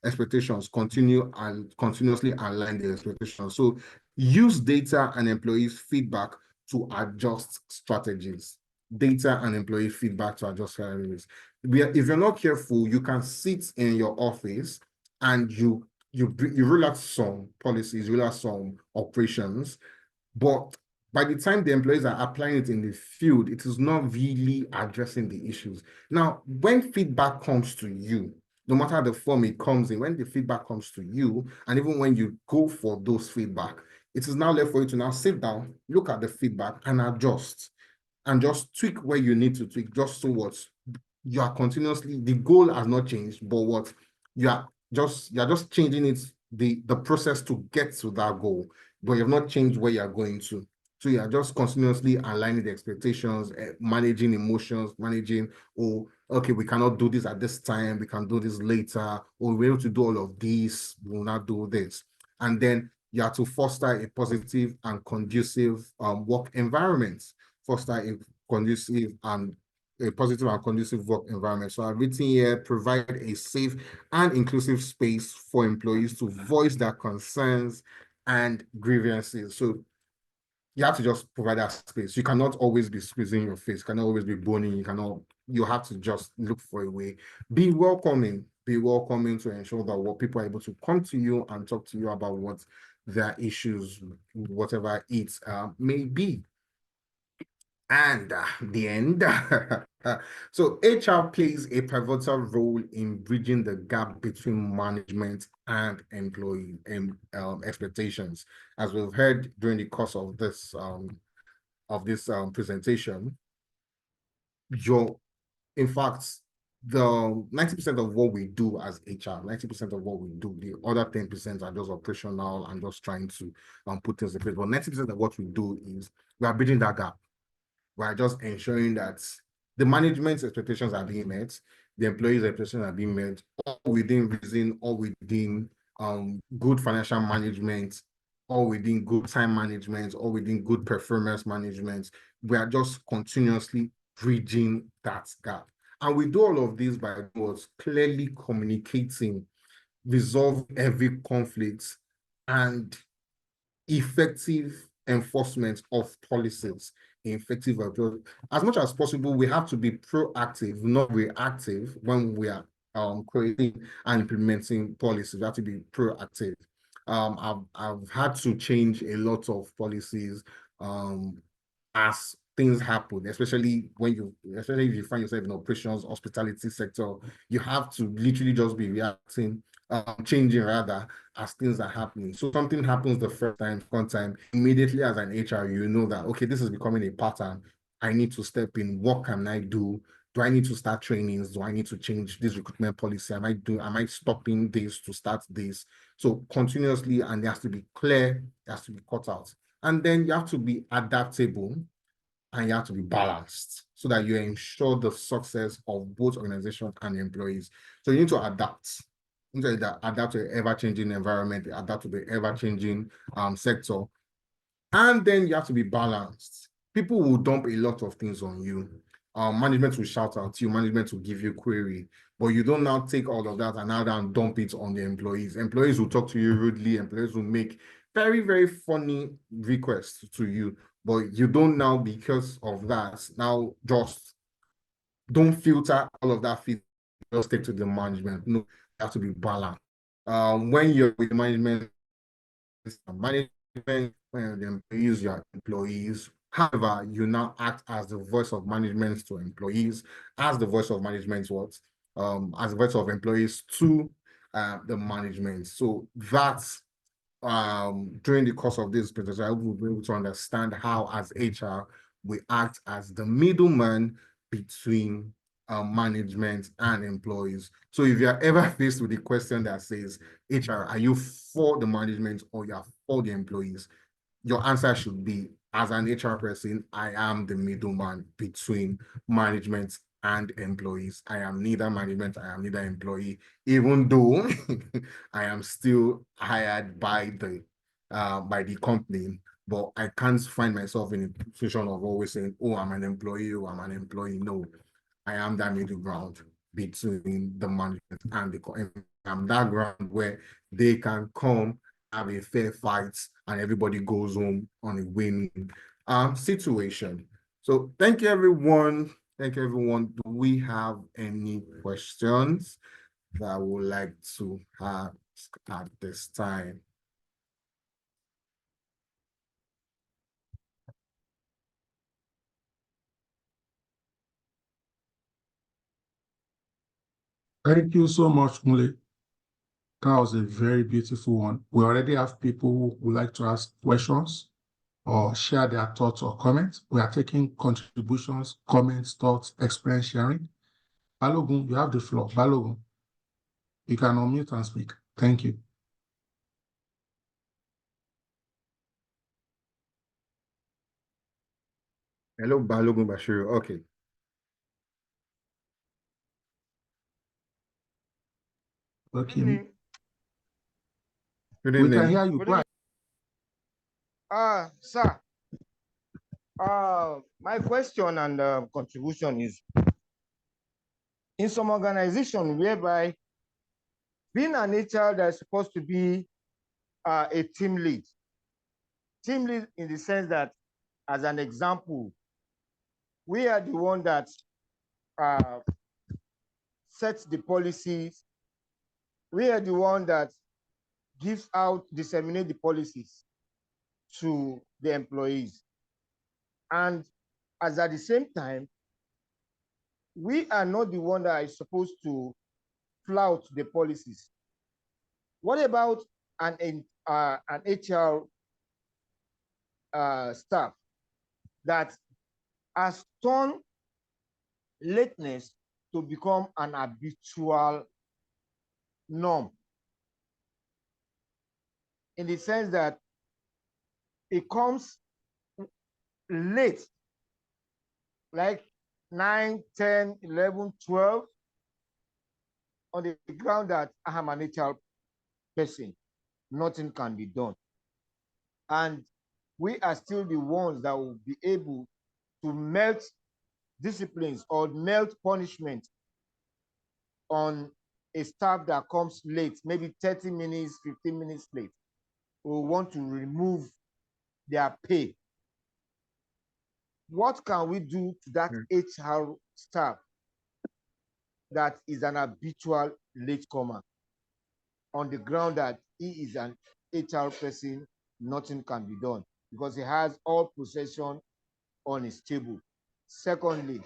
expectations, continuously align the expectations. So use data and employees feedback to adjust strategies. Data and employee feedback to adjust strategies. If you're not careful, you can sit in your office and you roll out some policies, roll out some operations, but by the time the employees are applying it in the field, it is not really addressing the issues. Now, when feedback comes to you, no matter the form it comes in, when the feedback comes to you, and even when you go for those feedback, it is now left for you to now sit down, look at the feedback and adjust, and just tweak where you need to tweak, just so what you are continuously, the goal has not changed, but what you're just changing it, the process to get to that goal, but you've not changed where you're going to. So you're just continuously aligning the expectations, managing emotions, okay, we cannot do this at this time, we can do this later, or we're able to do all of this, we'll not do this. And then you have to foster a positive and conducive work environment, foster a conducive and a positive and conducive work environment. So I've written here, provide a safe and inclusive space for employees to voice their concerns and grievances. So you have to just provide that space. You cannot always be squeezing your face, you cannot always be boning, you have to just look for a way. Be welcoming to ensure that what people are able to come to you and talk to you about what their issues, whatever it may be. And the end. So HR plays a pivotal role in bridging the gap between management and employee expectations. As we've heard during the course of this presentation, in fact, the 90% of what we do as HR, 90% of what we do, the other 10% are just operational and just trying to put things in place. But 90% of what we do is we are bridging that gap. We're just ensuring that the management's expectations are being met, the employees' expectations are being met, all within reason, all within good financial management, all within good time management, all within good performance management. We are just continuously bridging that gap. And we do all of this by clearly communicating, resolve every conflict, and effective enforcement of policies. Effective approach. As much as possible, we have to be proactive, not reactive when we are creating and implementing policies. We have to be proactive. I've had to change a lot of policies as things happen, especially if you find yourself in operations, hospitality sector, you have to literally just be reacting, changing rather, as things are happening. So something happens the first time, second time, immediately as an HR, you know that, okay, this is becoming a pattern. I need to step in. What can I do? Do I need to start trainings? Do I need to change this recruitment policy? Am I stopping this to start this? So continuously, and it has to be clear, it has to be cut out. And then you have to be adaptable and you have to be balanced so that you ensure the success of both organizations and employees. So you need to adapt. You need to adapt to the ever-changing environment, adapt to the ever-changing sector. And then you have to be balanced. People will dump a lot of things on you. management will shout at you, management will give you query, but you don't now take all of that and now and dump it on the employees. Employees will talk to you rudely, employees will make very, very funny requests to you, but you don't now, because of that, now just don't filter all of that feedback, just take to the management. No, you have to be balanced. When you're with management, when the employees, your employees. However, you now act as the voice of management to employees, as the voice of management what? As the voice of employees to the management. So that's during the course of this presentation, I will be able to understand how, as HR, we act as the middleman between management and employees. So if you're ever faced with a question that says, HR, are you for the management or you're for the employees? Your answer should be, as an HR person, I am the middleman between management and employees. I am neither management, I am neither employee, even though I am still hired by the company, but I can't find myself in a position of always saying, oh, I'm an employee, or I'm an employee. No, I am that middle ground between the management and the company. I'm that ground where they can come, have a fair fight, and everybody goes home on a winning situation. So thank you, everyone. Thank you, everyone. Do we have any questions that I would like to ask at this time? Thank you so much, Mule. That was a very beautiful one. We already have people who would like to ask questions or share their thoughts or comments. We are taking contributions, comments, thoughts, experience sharing. Balogun, you have the floor. Balogun, you can unmute and speak. Thank you. Hello, Balogun Bashiru. Okay. Okay. Good We can evening. hear you. Go ahead. Sir, my question and contribution is, in some organization whereby being an HR that is supposed to be a team lead in the sense that, as an example, we are the one that sets the policies. We are the one that gives out, disseminate the policies to the employees. And as at the same time, we are not the one that is supposed to flout the policies. What about an HR staff that has turned lateness to become an habitual norm, in the sense that it comes late, like 9, 10, 11, 12, on the ground that I am an HR person, nothing can be done. And we are still the ones that will be able to melt disciplines or melt punishment on a staff that comes late, maybe 30 minutes, 15 minutes late. We want to remove their pay. What can we do to that HR staff that is an habitual latecomer, on the ground that he is an HR person? Nothing can be done because he has all possession on his table. Secondly,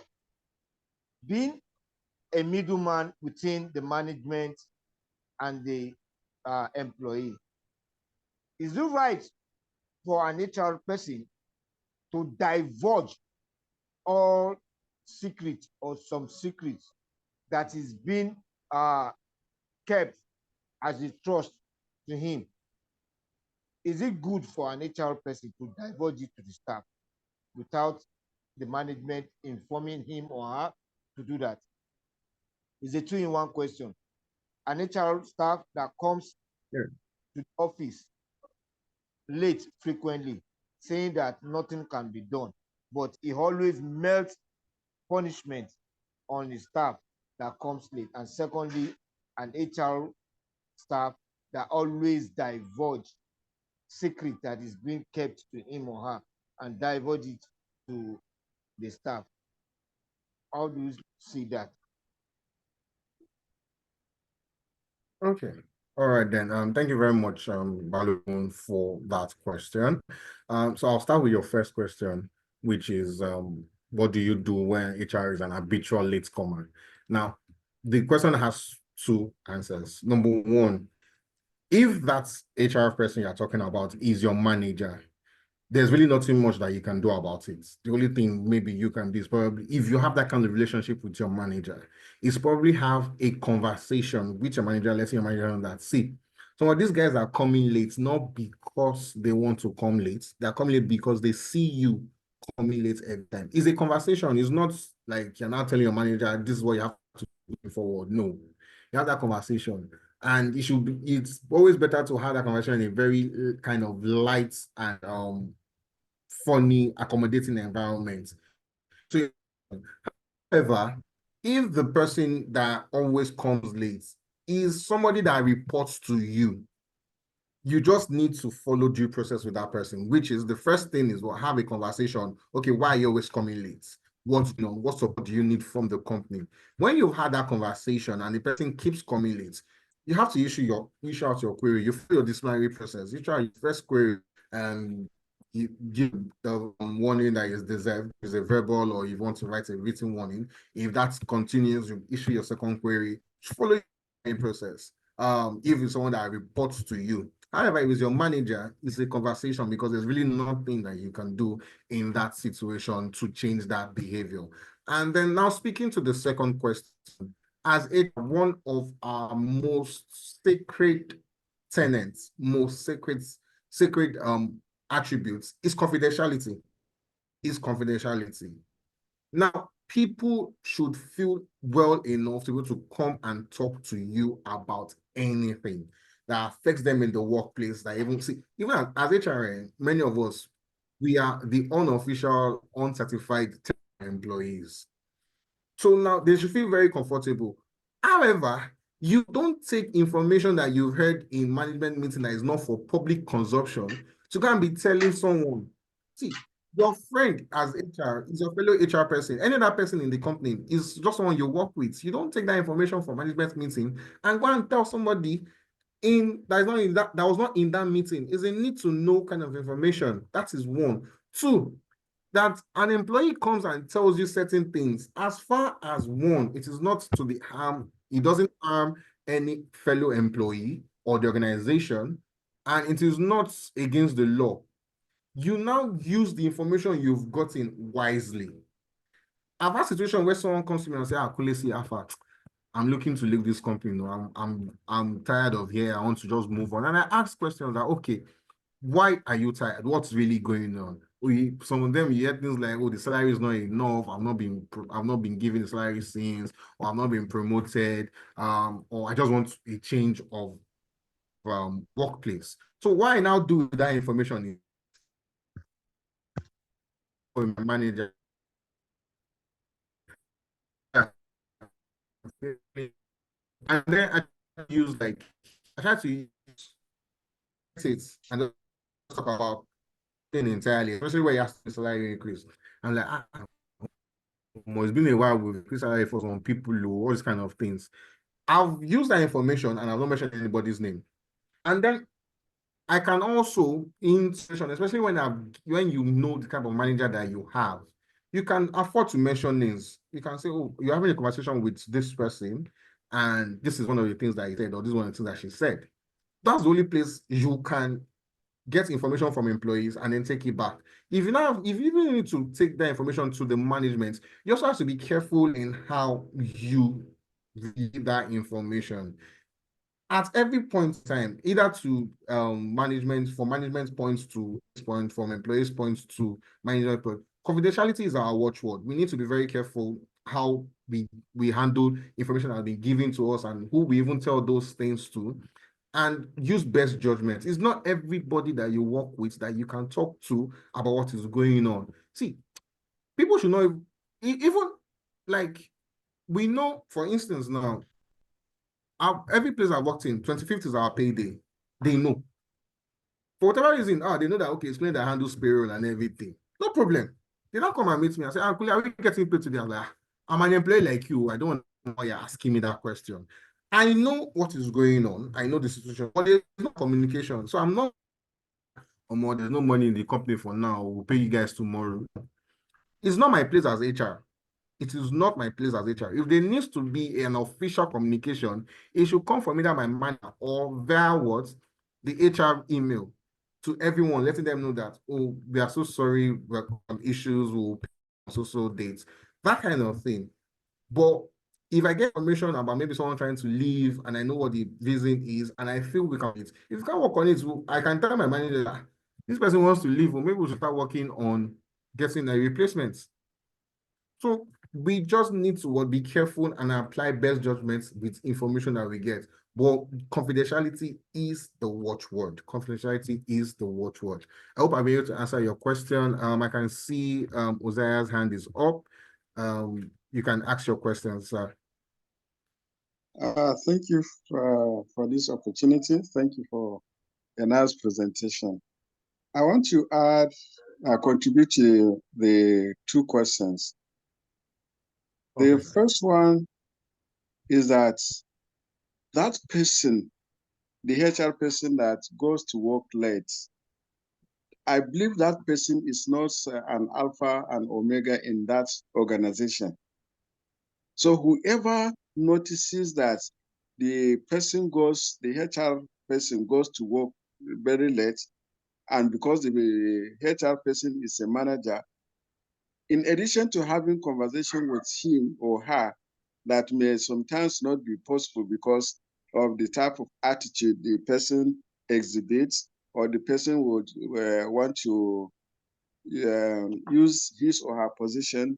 being a middleman between the management and the employee. Is it right for an HR person to divulge all secret or some secrets that is being kept as a trust to him? Is it good for an HR person to divulge it to the staff without the management informing him or her to do that? It's a two-in-one question. An HR staff that comes to the office late frequently, saying that nothing can be done, but he always melts punishment on the staff that comes late, and secondly, an HR staff that always divulge secret that is being kept to him or her and divulge it to the staff. How do you see that? Okay. All right then. Thank you very much, Balogun, for that question. So I'll start with your first question, which is what do you do when HR is an habitual latecomer? Now, the question has two answers. Number one, if that HR person you're talking about is your manager, there's really nothing much that you can do about it. The only thing maybe you can do is probably, if you have that kind of relationship with your manager, is probably have a conversation with your manager, let's say your manager on that. See, some of these guys are coming late, not because they want to come late. They're coming late because they see you coming late every time. It's a conversation. It's not like you're not telling your manager, this is what you have to do forward. No, you have that conversation. And it's always better to have that conversation in a very kind of light and funny, accommodating environment. So, however, if the person that always comes late is somebody that reports to you, you just need to follow due process with that person, which is the first thing is we'll have a conversation. Okay, why are you always coming late? What support do you need from the company? When you've had that conversation and the person keeps coming late, you have to issue out your query. You follow your disciplinary process. You try your first query and you give the warning that is deserved, is a verbal, or you want to write a written warning. If that continues, you issue your second query. Follow your process. If it's someone that reports to you. However, if it's your manager, it's a conversation because there's really nothing that you can do in that situation to change that behavior. And then now speaking to the second question, as one of our most sacred tenets, most sacred attributes is confidentiality. Now, people should feel well enough to be able to come and talk to you about anything that affects them in the workplace. That even as HRN, many of us, we are the unofficial, uncertified employees. So now they should feel very comfortable. However, you don't take information that you've heard in management meeting that is not for public consumption to go and be telling someone. See, your friend as HR is your fellow HR person. Any other person in the company is just someone you work with. You don't take that information from management meeting and go and tell somebody that was not in that meeting. Is a need to know kind of information. That is one. Two, that an employee comes and tells you certain things, as far as one, it is not to the harm, it doesn't harm any fellow employee or the organization, and it is not against the law. You now use the information you've gotten wisely. I've had a situation where someone comes to me and say, Kulesi Alpha, I'm looking to leave this company. No, I'm tired of here. I want to just move on. And I ask questions like, okay, why are you tired? What's really going on? Some of them you hear things like, oh, the salary is not enough. I've not been given the salary since, or I'm not being promoted, or I just want a change of workplace. So why now do that information for my manager? And then I try to use it and just talk about thing entirely, especially where you ask the salary increase. I'm like, it's been a while with increased salary for some people, all these kind of things. I've used that information and I've not mentioned anybody's name. And then I can also, in situation, especially when you know the kind of manager that you have, you can afford to mention names. You can say, oh, you're having a conversation with this person, and this is one of the things that he said, or this is one of the things that she said. That's the only place you can get information from employees and then take it back. If you even need to take that information to the management, you also have to be careful in how you give that information. At every point in time, either to management, from management points to point, from employees points to management point, confidentiality is our watchword. We need to be very careful how we handle information that has been given to us and who we even tell those things to, and use best judgment. It's not everybody that you work with that you can talk to about what is going on. See, people should know, even like, we know, for instance, now, every place I worked in, 25th is our payday. They know. For whatever reason, they know that, okay, it's Explain that handles payroll and everything. No problem. They don't come and meet me and say, Uncle, are we getting paid today? I'm like, I'm an employee like you. I don't want to know why you're asking me that question. I know what is going on. I know the situation, but there's no communication. So I'm not, there's no money in the company for now. We'll pay you guys tomorrow. It's not my place as HR. It is not my place as HR. If there needs to be an official communication, it should come from either my manager or via what? The HR email to everyone, letting them know that, oh, we are so sorry, we're on issues, we'll pay on so dates, that kind of thing. But if I get information about maybe someone trying to leave and I know what the reason is and I feel we can, if we can't work on it, I can tell my manager that this person wants to leave, or maybe we should start working on getting a replacement. So we just need to be careful and apply best judgments with information that we get. But confidentiality is the watchword. Confidentiality is the watchword. I hope I'll be able to answer your question. I can see Uzziah's hand is up. You can ask your questions, sir. Thank you for this opportunity. Thank you for a nice presentation. I want to contribute to the two questions. The first one is that person, the HR person that goes to work late, I believe that person is not an alpha and omega in that organization. So whoever notices that the HR person goes to work very late, and because the HR person is a manager, in addition to having conversation with him or her, that may sometimes not be possible because of the type of attitude the person exhibits, or the person would want to use his or her position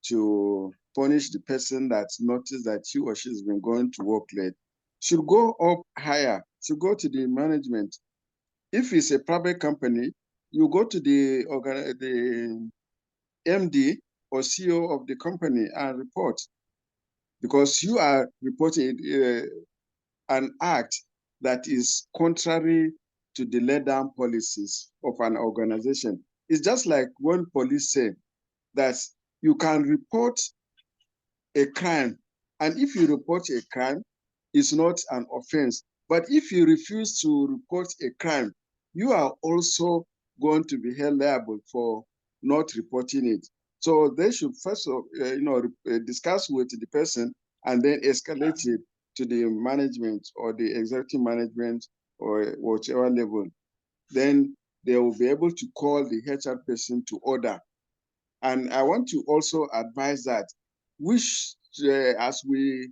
to punish the person that noticed that he or she has been going to work late, should go up higher, should go to the management. If it's a private company, you go to the MD or CEO of the company and report, because you are reporting an act that is contrary to the laid down policies of an organization. It's just like when police say that you can report a crime, and if you report a crime, it's not an offense. But if you refuse to report a crime, you are also going to be held liable for not reporting it. So they should first, discuss with the person and then escalate it to the management or the executive management or whichever level. Then they will be able to call the HR person to order. And I want to also advise that as we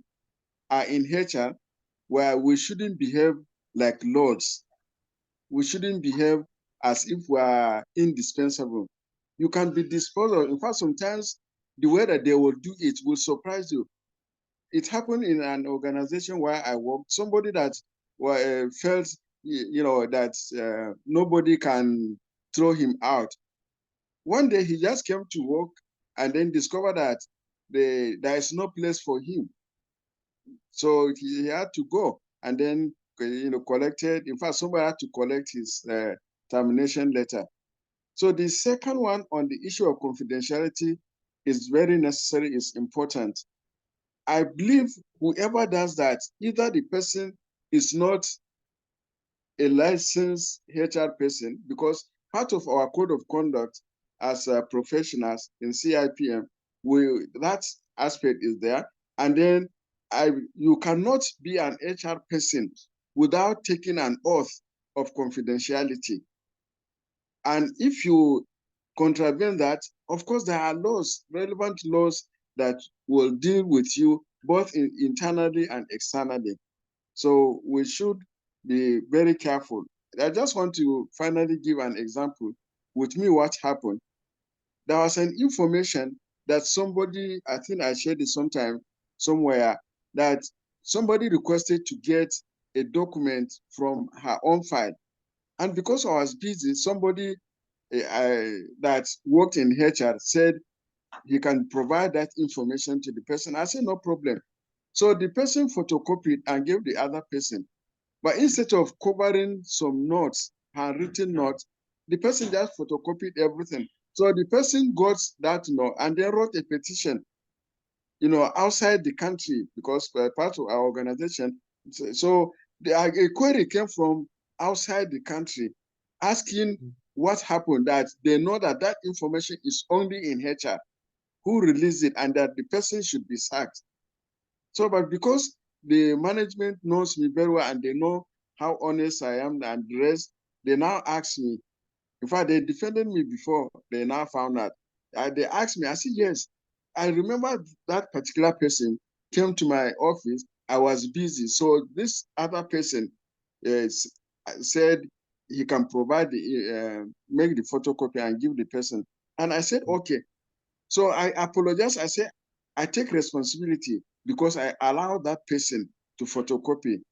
are in HR, where we shouldn't behave like lords. We shouldn't behave as if we are indispensable. You can be disposable. In fact, sometimes the way that they will do it will surprise you. It happened in an organization where I worked. Somebody that felt, that nobody can throw him out. One day he just came to work and then discovered that there is no place for him. So he had to go and then, collected. In fact, somebody had to collect his termination letter. So the second one on the issue of confidentiality is very necessary, is important. I believe whoever does that, either the person is not a licensed HR person, because part of our code of conduct as professionals in CIPM, that aspect is there. And then you cannot be an HR person without taking an oath of confidentiality. And if you contravene that, of course, there are laws, relevant laws that will deal with you both internally and externally. So we should be very careful. I just want to finally give an example. With me, what happened? There was an information that somebody, I think I shared it sometime, somewhere, that somebody requested to get a document from her own file. And because I was busy, somebody that worked in HR said, he can provide that information to the person. I said, no problem. So the person photocopied and gave the other person. But instead of covering some notes, handwritten notes, the person just photocopied everything. So the person got that note and then wrote a petition, outside the country, because part of our organization. So a query came from outside the country asking what happened, that they know that that information is only in HR, who released it, and that the person should be sacked. So, but because the management knows me very well and they know how honest I am and the rest, they now ask me. In fact, they defended me before they now found out. They asked me, I said, yes. I remember that particular person came to my office. I was busy. So this other person said he can provide make the photocopy and give the person. And I said, okay. So I apologize. I said, I take responsibility because I allowed that person to photocopy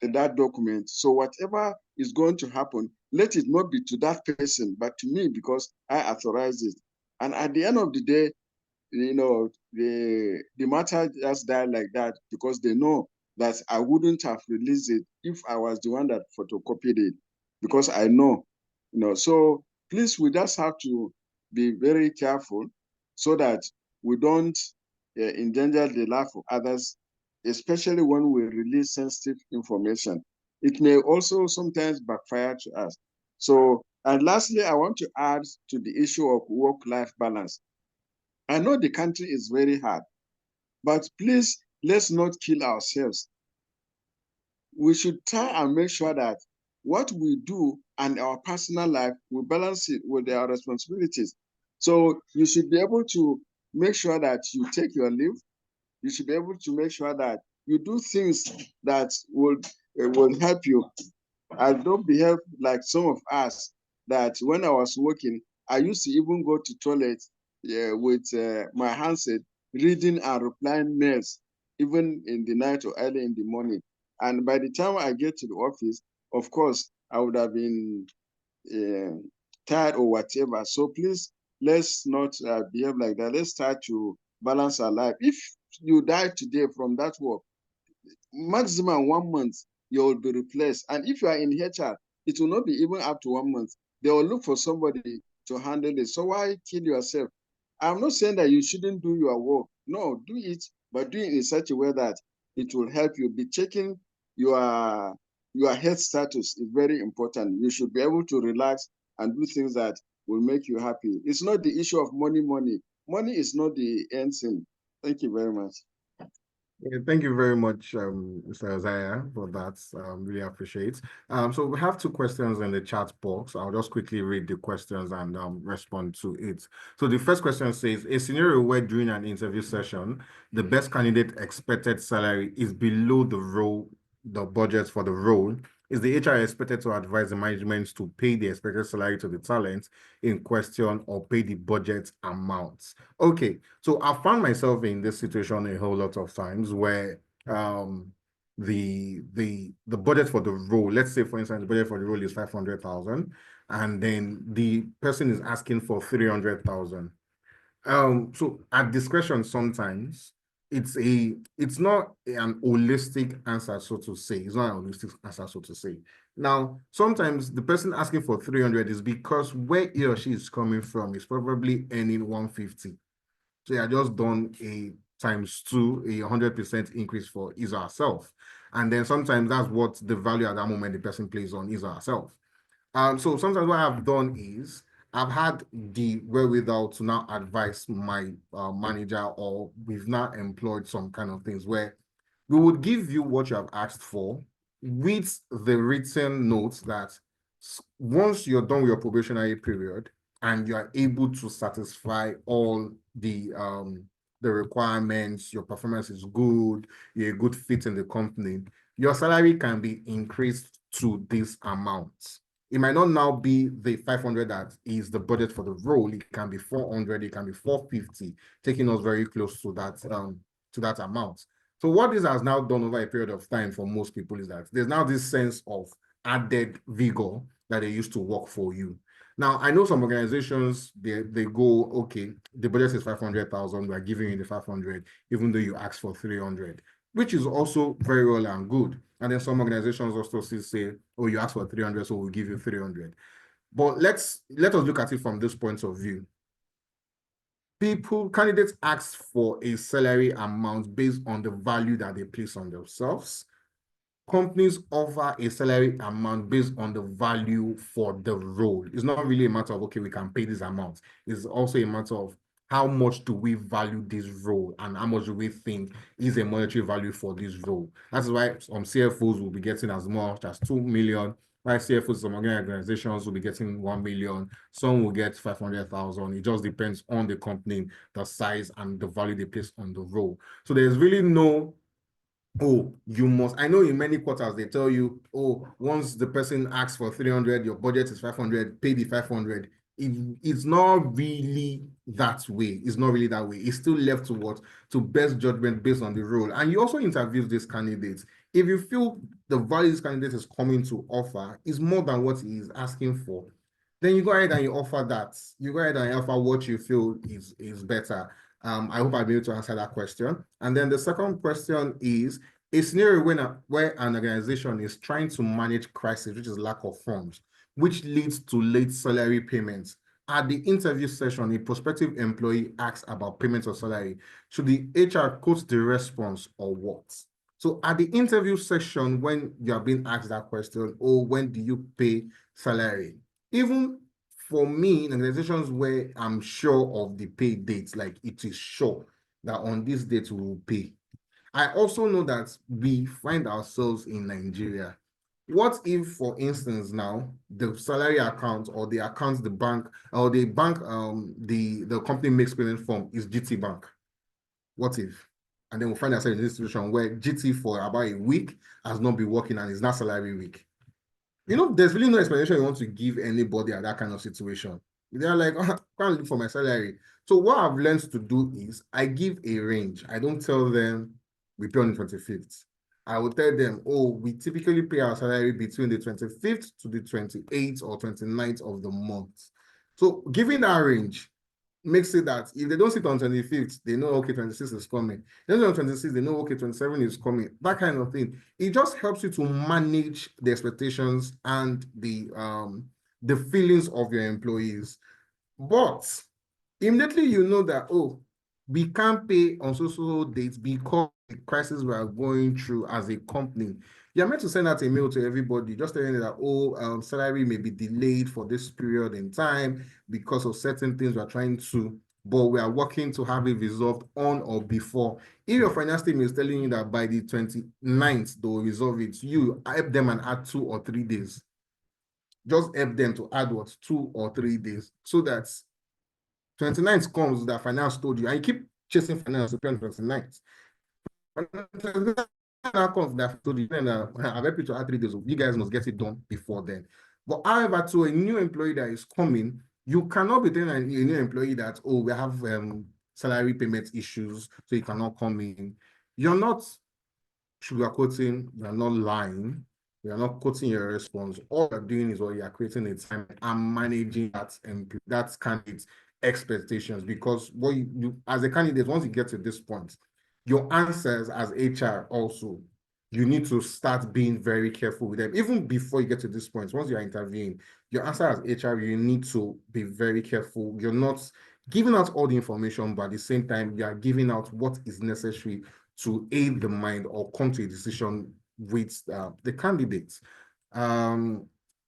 that document. So whatever is going to happen, let it not be to that person, but to me, because I authorized it. And at the end of the day, the matter just died like that because they know that I wouldn't have released it if I was the one that photocopied it, because I know, So please, we just have to be very careful so that we don't endanger the life of others, especially when we release sensitive information. It may also sometimes backfire to us. So, and lastly, I want to add to the issue of work-life balance. I know the country is very hard, but please, let's not kill ourselves. We should try and make sure that what we do and our personal life, we balance it with our responsibilities. So you should be able to make sure that you take your leave. You should be able to make sure that you do things that will help you. I don't behave like some of us that when I was working, I used to even go to toilet with my handset, reading and replying mails, even in the night or early in the morning. And by the time I get to the office, of course, I would have been tired or whatever. So please, let's not behave like that. Let's try to balance our life. If you die today from that work, maximum 1 month, you will be replaced. And if you are in HR, it will not be even up to 1 month. They will look for somebody to handle it. So why kill yourself? I'm not saying that you shouldn't do your work. No, do it, but do it in such a way that it will help you. Be checking your health status is very important. You should be able to relax and do things that will make you happy. It's not the issue of money. Money is not the end thing. Thank you very much. Yeah, thank you very much, Mr. Isaiah, for that. Really appreciate. So we have two questions in the chat box. I'll just quickly read the questions and respond to it. So the first question says, a scenario where during an interview session, the best candidate expected salary is below the budget for the role. Is the HR expected to advise the management to pay the expected salary to the talent in question or pay the budget amounts? Okay, so I found myself in this situation a whole lot of times where the budget for the role, let's say for instance, the budget for the role is 500,000, and then the person is asking for 300,000. So at discretion, sometimes it's not an holistic answer, so to say. It's not an holistic answer, so to say. Now, sometimes the person asking for 300 is because where he or she is coming from is probably earning 150. So you just done a ×2, a 100% increase for his or herself. And then sometimes that's what the value at that moment the person plays on his or herself. So sometimes what I've done is I've had the wherewithal to now advise my manager, or we've now employed some kind of things where we would give you what you have asked for with the written notes that once you're done with your probationary period and you are able to satisfy all the requirements, your performance is good, you're a good fit in the company, your salary can be increased to this amount. It might not now be the 500 that is the budget for the role. It can be 400, it can be 450, taking us very close to that amount. So what this has now done over a period of time for most people is that there's now this sense of added vigor that they used to work for you. Now, I know some organizations, they go, okay, the budget is 500,000, we're giving you the 500, even though you asked for 300, which is also very well and good. And then some organizations also still say, oh, you asked for 300, so we'll give you 300. But let us look at it from this point of view. Candidates ask for a salary amount based on the value that they place on themselves. Companies offer a salary amount based on the value for the role. It's not really a matter of, okay, we can pay this amount. It's also a matter of how much do we value this role and how much do we think is a monetary value for this role. That's why some CFOs will be getting as much as 2 million, while CFOs, some organizations will be getting 1 million. Some will get 500,000. It just depends on the company, the size, and the value they place on the role. So there's really no, oh, you must. I know in many quarters they tell you, oh, once the person asks for 300, your budget is 500, pay the 500. It's not really that way. It's not really that way. It's still left to what? To best judgment based on the role. And you also interview these candidates. If you feel the value this candidate is coming to offer is more than what he is asking for, then you go ahead and you offer that. You go ahead and offer what you feel is better. I hope I'll be able to answer that question. And then the second question is a scenario where an organization is trying to manage crisis, which is lack of funds, which leads to late salary payments. At the interview session, a prospective employee asks about payment of salary. Should the HR quote the response or what? So at the interview session, when you are being asked that question, oh, when do you pay salary? Even for me, in organizations where I'm sure of the pay dates, like it is sure that on this date we will pay. I also know that we find ourselves in Nigeria. What if, for instance, now the salary account or the account the bank or the bank the company makes payment from is GT Bank? What if? And then we'll find ourselves in a situation where GT for about a week has not been working and it's not salary week. You know, there's really no explanation you want to give anybody at that kind of situation. They're like, oh, I can't look for my salary. So what I've learned to do is I give a range. I don't tell them we pay on the 25th. I will tell them, oh, we typically pay our salary between the 25th to the 28th or 29th of the month. So giving that range makes it that if they don't sit on 25th, they know, okay, 26th is coming. Then on 26th, they know, okay, 27 is coming. That kind of thing. It just helps you to manage the expectations and the feelings of your employees. But immediately you know that, oh, we can't pay on so dates because the crisis we are going through as a company. You're meant to send out a mail to everybody, just telling them that, oh, salary may be delayed for this period in time because of certain things we're trying to, but we are working to have it resolved on or before. If your finance team is telling you that by the 29th, they'll resolve it, you help them and add 2 or 3 days. Just help them to add what, 2 or 3 days, so that 29th comes that finance told you, and you keep chasing finance to pay on 29th. Now comes that told you, I've helped you to add 3 days. You guys must get it done before then. But however, to a new employee that is coming, you cannot be telling a new employee that, oh, we have salary payment issues, so you cannot come in. You're not sugarcoating, you're not lying, you're not quoting your response. All you're doing is, well, you're creating a time and managing that candidate's expectations. Because what you as a candidate, once you get to this point, your answers as HR also, you need to start being very careful with them. Even before you get to this point, once you're interviewing, your answer as HR, you need to be very careful. You're not giving out all the information, but at the same time, you are giving out what is necessary to aid the mind or come to a decision with the candidates. I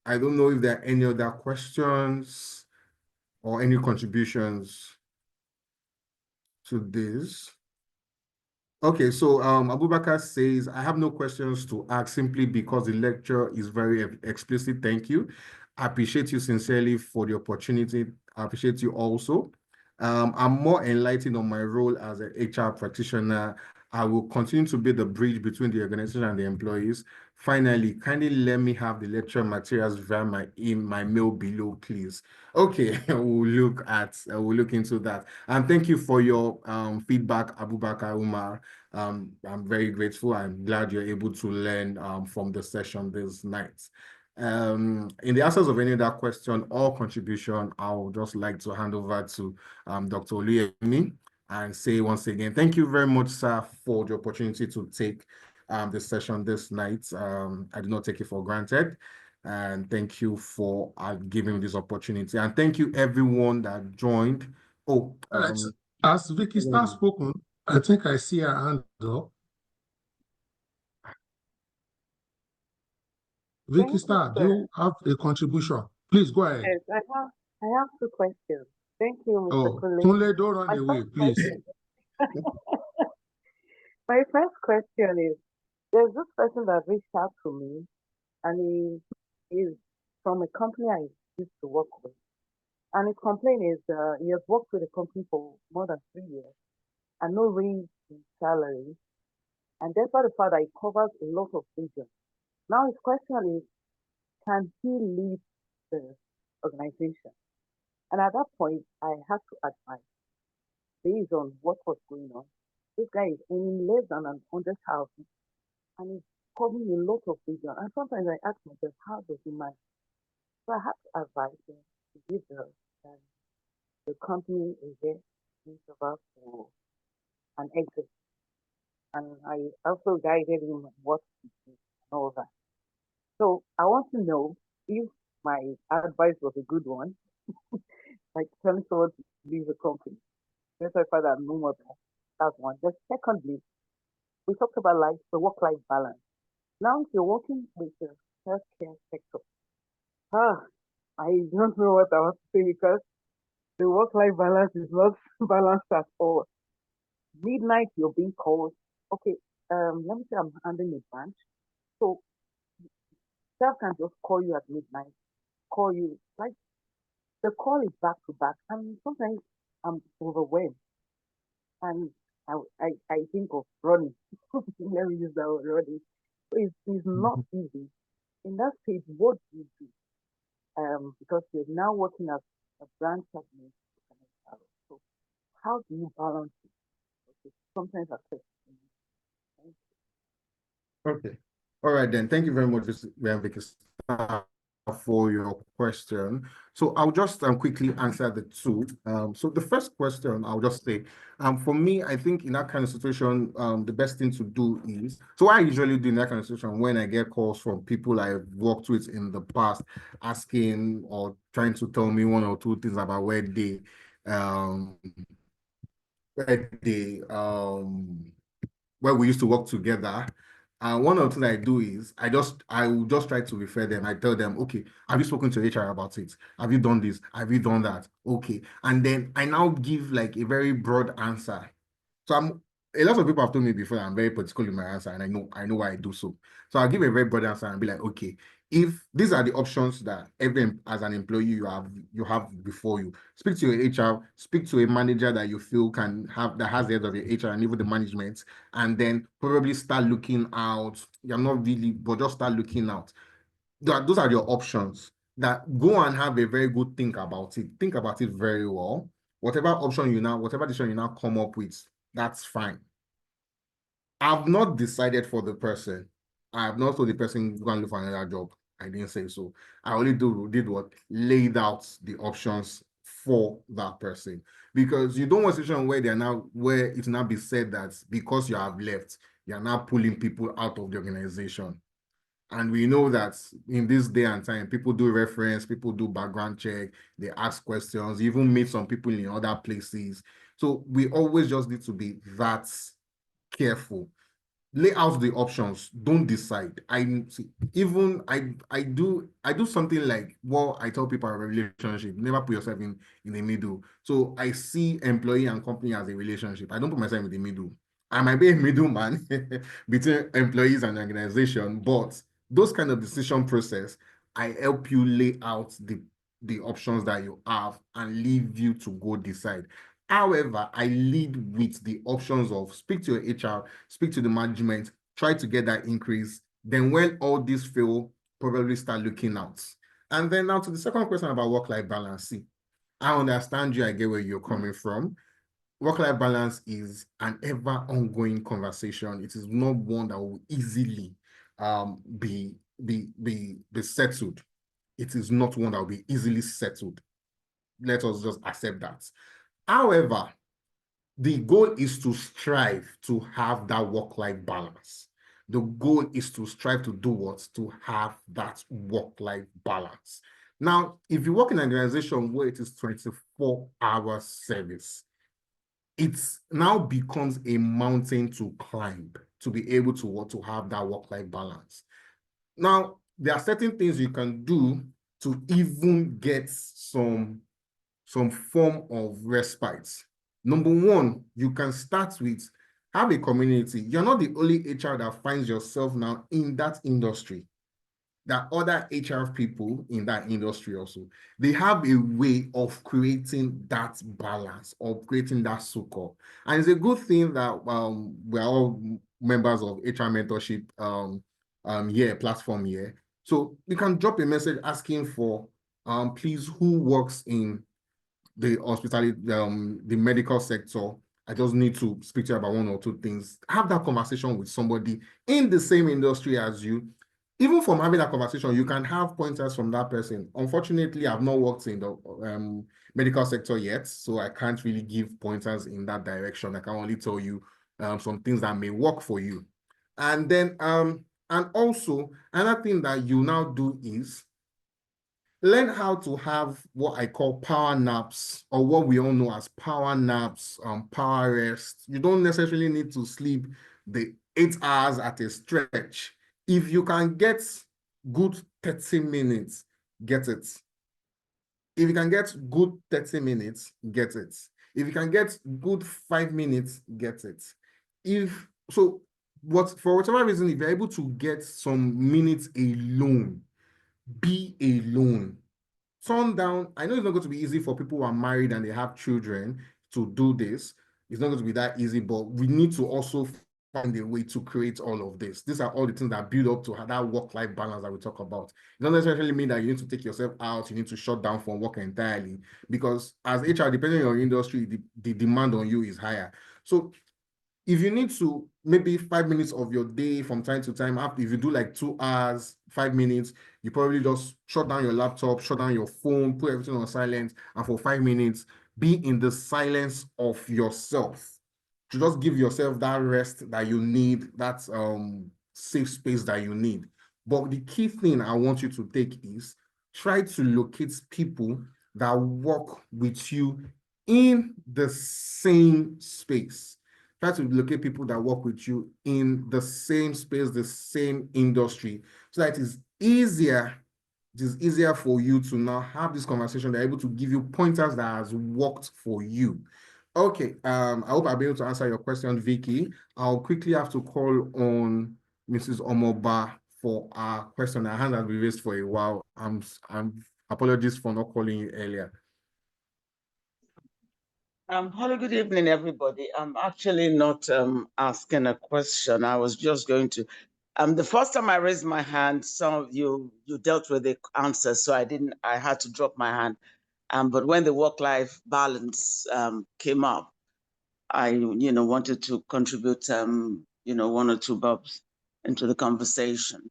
don't know if there are any other questions or any contributions to this. Okay, so Abubakar says, I have no questions to ask simply because the lecture is very explicit. Thank you. I appreciate you sincerely for the opportunity. I appreciate you also. I'm more enlightened on my role as an HR practitioner. I will continue to be the bridge between the organization and the employees. Finally, kindly let me have the lecture materials via my mail below, please. Okay, we'll look into that. And thank you for your feedback, Abubakar Umar. I'm very grateful. I'm glad you're able to learn from the session this night. In the absence of any other question or contribution, I would just like to hand over to Dr. Oluyemi and say once again, thank you very much, sir, for the opportunity to take the session this night. I do not take it for granted. And thank you for giving me this opportunity. And thank you everyone that joined. Oh, as Vicky Star spoken, I think I see her hand up. Vicky Star, do you have a contribution? Please go ahead. Yes, I have two questions. Thank you, Mr. Oh, Kunle. Tunle, don't run My away, first please. question, my first question is, there's this person that reached out to me, and he is from a company I used to work with. And his complaint is he has worked with the company for more than 3 years and no raise in salary. And despite the fact that he covers a lot of regions. Now his question is, can he leave the organization? And at that point, I had to advise, based on what was going on, this guy is earning less than 100,000 and he's covering a lot of regions. And sometimes I ask myself, how does he manage? So I had to advise him to give the company a year interval for an exit. And I also guided him on what to do and all that. So I want to know if my advice was a good one, like telling someone to leave the company. That's why I find that no more there. That's one. Then secondly, we talked about the work-life balance. Now if you're working with the healthcare sector, ah, I don't know what I want to say because the work-life balance is not balanced at all. Midnight, you're being called. Okay, let me say I'm handling a branch. So staff can just call you at midnight, call you like the call is back to back, and sometimes I'm overwhelmed and I think of running. Let me use that word, running. So it's not easy. In that stage, what do you do? Because you're now working as a branch admin. So how do you balance it? Okay, sometimes affects me. okay. All right, then. Thank you very much, Vicky, for your question. So I'll just quickly answer the two. So the first question, I'll just say, for me, I think in that kind of situation, the best thing to do is, so what I usually do in that kind of situation when I get calls from people I've worked with in the past, asking or trying to tell me one or two things about um, where they, where we used to work together. And one of the things I do is I will just try to refer them. I tell them, okay, have you spoken to HR about it? Have you done this? Have you done that? Okay. And then I now give like a very broad answer. So a lot of people have told me before I'm very particular in my answer, and I know why I do so. So I'll give a very broad answer and be like, okay, if these are the options that as an employee you have before you, speak to your HR, speak to a manager that you feel that has the head of your HR and even the management, and then probably start looking out. You're not really, but just start looking out. Those are your options. That go and have a very good think about it. Think about it very well. Whatever decision you now come up with, that's fine. I've not decided for the person. I have not told the person go and look for another job. I didn't say so. I only did what laid out the options for that person, because you don't want a situation where it now be said that because you have left, you are now pulling people out of the organization. And we know that in this day and time, people do reference, people do background check, they ask questions, even meet some people in other places. So we always just need to be that careful. Lay out the options. Don't decide. I do something like what I tell people about a relationship. Never put yourself in the middle. So I see employee and company as a relationship. I don't put myself in the middle. I might be a middleman between employees and organization, but those kind of decision process, I help you lay out the options that you have and leave you to go decide. However, I lead with the options of speak to your HR, speak to the management, try to get that increase. Then when all this fail, probably start looking out. And then now to the second question about work-life balance. See, I understand you, I get where you're coming from. Work-life balance is an ever ongoing conversation. It is not one that will easily be be settled. It is not one that will be easily settled. Let us just accept that. However, the goal is to strive to have that work-life balance. The goal is to strive to do what? To have that work-life balance. Now, if you work in an organization where it is 24-hour service, it now becomes a mountain to climb to be able to have that work-life balance. Now, there are certain things you can do to even get some form of respite. Number one, you can start with have a community. You're not the only HR that finds yourself now in that industry. There are other HR people in that industry also. They have a way of creating that balance, of creating that circle. And it's a good thing that we're all members of HR mentorship platform here. So you can drop a message asking for please, who works in the hospitality, the medical sector. I just need to speak to you about one or two things. Have that conversation with somebody in the same industry as you. Even from having that conversation, you can have pointers from that person. Unfortunately, I've not worked in the medical sector yet, so I can't really give pointers in that direction. I can only tell you some things that may work for you. And then, and also, another thing that you now do is learn how to have what I call power naps, or what we all know as power naps, power rest. You don't necessarily need to sleep the 8 hours at a stretch. If you can get good 30 minutes, get it. If you can get good 30 minutes, get it. If you can get good 5 minutes, get it. For whatever reason, if you're able to get some minutes alone, be alone. Turn down. I know it's not going to be easy for people who are married and they have children to do this. It's not going to be that easy, but we need to also find a way to create all of this. These are all the things that build up to that work-life balance that we talk about. It doesn't necessarily mean that you need to take yourself out, you need to shut down from work entirely, because as HR, depending on your industry, the demand on you is higher. So if you need to, maybe 5 minutes of your day from time to time, if you do like 2 hours, 5 minutes, you probably just shut down your laptop, shut down your phone, put everything on silent, and for 5 minutes, be in the silence of yourself. To just give yourself that rest that you need, that safe space that you need. But the key thing I want you to take is try to locate people that work with you in the same space. Try to locate people that work with you in the same space, the same industry, so that it is easier for you to now have this conversation. They're able to give you pointers that has worked for you. Okay, I hope I'll be able to answer your question, Vicky. I'll quickly have to call on Mrs. Omoba for our question. Our hand has been raised for a while. I'm apologies for not calling you earlier. Hello, good evening, everybody. I'm actually not asking a question. I was just going to. The first time I raised my hand, some of you dealt with the answer, so I had to drop my hand. But when the work-life balance came up, I wanted to contribute one or two bobs into the conversation.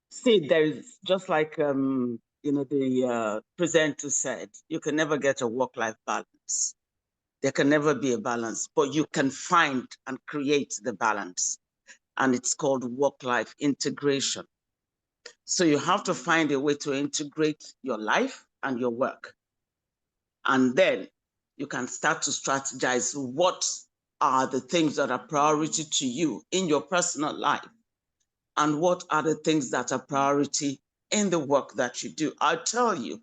See, there is just like the presenter said, you can never get a work-life balance. There can never be a balance, but you can find and create the balance. And it's called work-life integration. So you have to find a way to integrate your life and your work. And then you can start to strategize what are the things that are priority to you in your personal life, and what are the things that are priority in the work that you do. I'll tell you,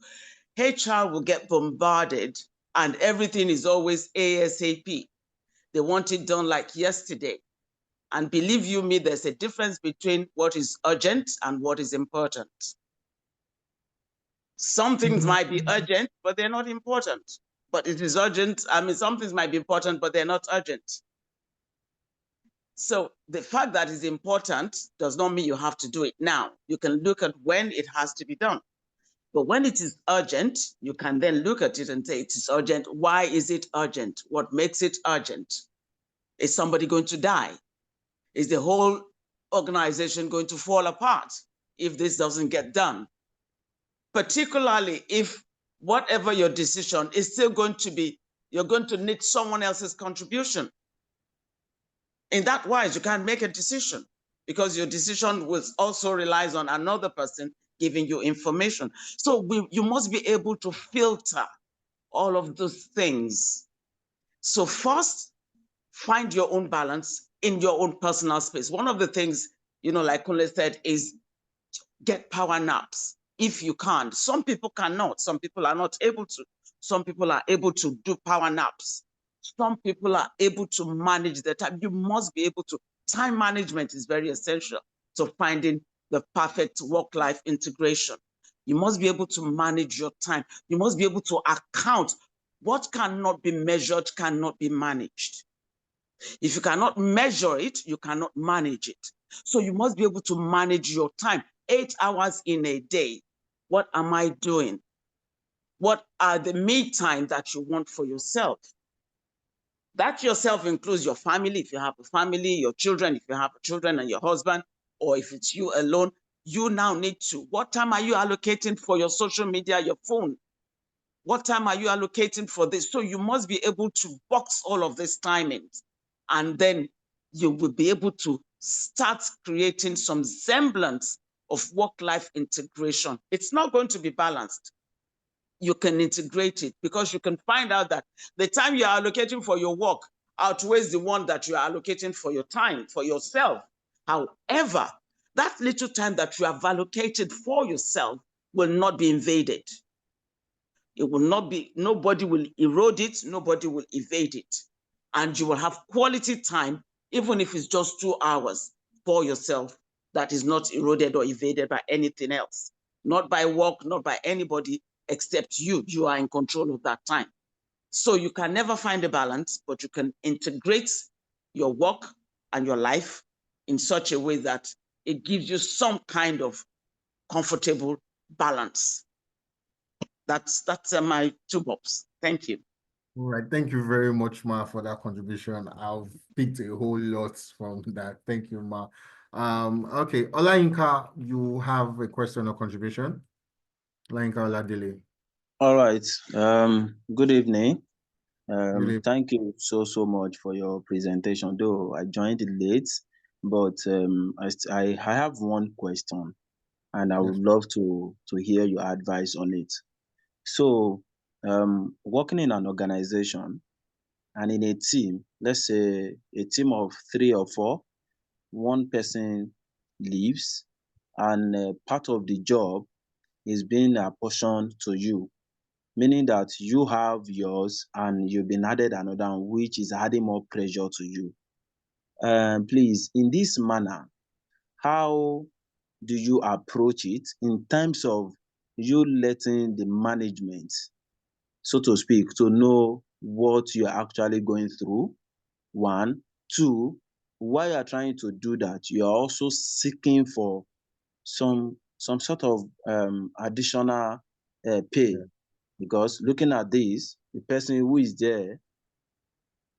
HR will get bombarded and everything is always ASAP. They want it done like yesterday. And believe you me, there's a difference between what is urgent and what is important. Some things might be urgent, but they're not important. But it is urgent. Some things might be important, but they're not urgent. So the fact that it's important does not mean you have to do it now. You can look at when it has to be done. But when it is urgent, you can then look at it and say, it is urgent. Why is it urgent? What makes it urgent? Is somebody going to die? Is the whole organization going to fall apart if this doesn't get done. Particularly if whatever your decision is still going to be, you're going to need someone else's contribution. In that wise, you can't make a decision because your decision will also relies on another person giving you information. So you must be able to filter all of those things. So first, find your own balance in your own personal space. One of the things, like Kunle said, is get power naps if you can. Some people cannot. Some people are not able to. Some people are able to do power naps. Some people are able to manage their time. You must be able to. Time management is very essential to finding the perfect work-life integration. You must be able to manage your time. You must be able to account. What cannot be measured cannot be managed. If you cannot measure it, you cannot manage it. So you must be able to manage your time. 8 hours in a day. What am I doing? What are the me time that you want for yourself? That yourself includes your family, if you have a family, your children, if you have children, and your husband, or if it's you alone, you now need to. What time are you allocating for your social media, your phone? What time are you allocating for this? So you must be able to box all of these timings, and then you will be able to start creating some semblance of work-life integration. It's not going to be balanced. You can integrate it because you can find out that the time you are allocating for your work outweighs the one that you are allocating for your time, for yourself. However, that little time that you have allocated for yourself will not be invaded. It will not be, nobody will erode it, nobody will evade it. And you will have quality time, even if it's just 2 hours for yourself that is not eroded or evaded by anything else, not by work, not by anybody except you. You are in control of that time. So you can never find a balance, but you can integrate your work and your life in such a way that it gives you some kind of comfortable balance. That's my 2 bops. Thank you. All right, thank you very much, Ma, for that contribution. I've picked a whole lot from that. Thank you, Ma. Okay, Olayinka, you have a question or contribution? Olayinka Oladele. All right. Good evening. Good evening. Thank you so much for your presentation. Though I joined it late, but I have one question, and I would Yes. love to hear your advice on it. So, working in an organization and in a team, let's say a team of 3 or 4, one person leaves, and part of the job is being apportioned to you, meaning that you have yours and you've been added another one, which is adding more pressure to you. Please, in this manner, how do you approach it in terms of you letting the management, so to speak, to know what you're actually going through? 1. 2, while you're trying to do that, you're also seeking for some sort of additional pay. Yeah. Because looking at this, the person who is there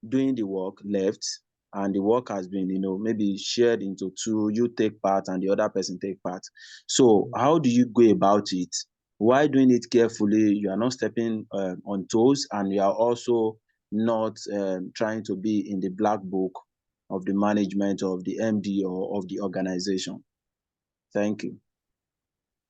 doing the work left, and the work has been, maybe shared into 2, you take part and the other person take part. So how do you go about it? While doing it carefully, you are not stepping on toes, and you are also not trying to be in the black book of the management, of the MD, or of the organization. Thank you.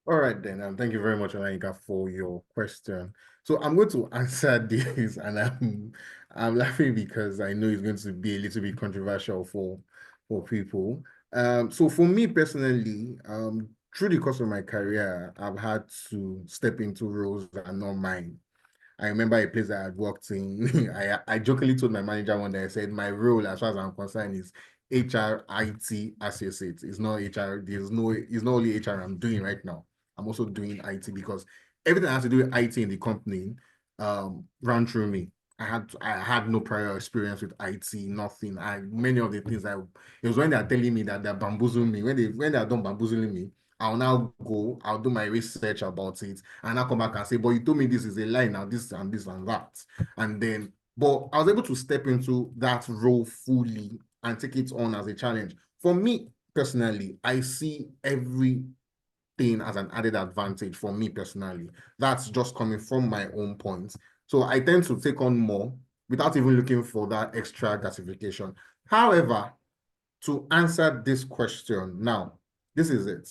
All right, then. Thank you very much, Olayinka, for your question. So I'm going to answer this, and I'm laughing because I know it's going to be a little bit controversial for people. So for me personally, through the course of my career, I've had to step into roles that are not mine. I remember a place that I had worked in. I jokingly told my manager one day, I said, my role, as far as I'm concerned, is HR IT associate. It's not HR. It's not only HR I'm doing right now. I'm also doing IT because everything that has to do with IT in the company ran through me. I had no prior experience with IT, nothing. Many of the things it was when they're telling me that they're bamboozling me. When they're done bamboozling me, I'll now go, I'll do my research about it, and I'll come back and say, but you told me this is a lie now, this and this and that. And then, but I was able to step into that role fully and take it on as a challenge. For me personally, I see everything as an added advantage for me personally. That's just coming from my own point. So I tend to take on more without even looking for that extra gratification. However, to answer this question now, this is it.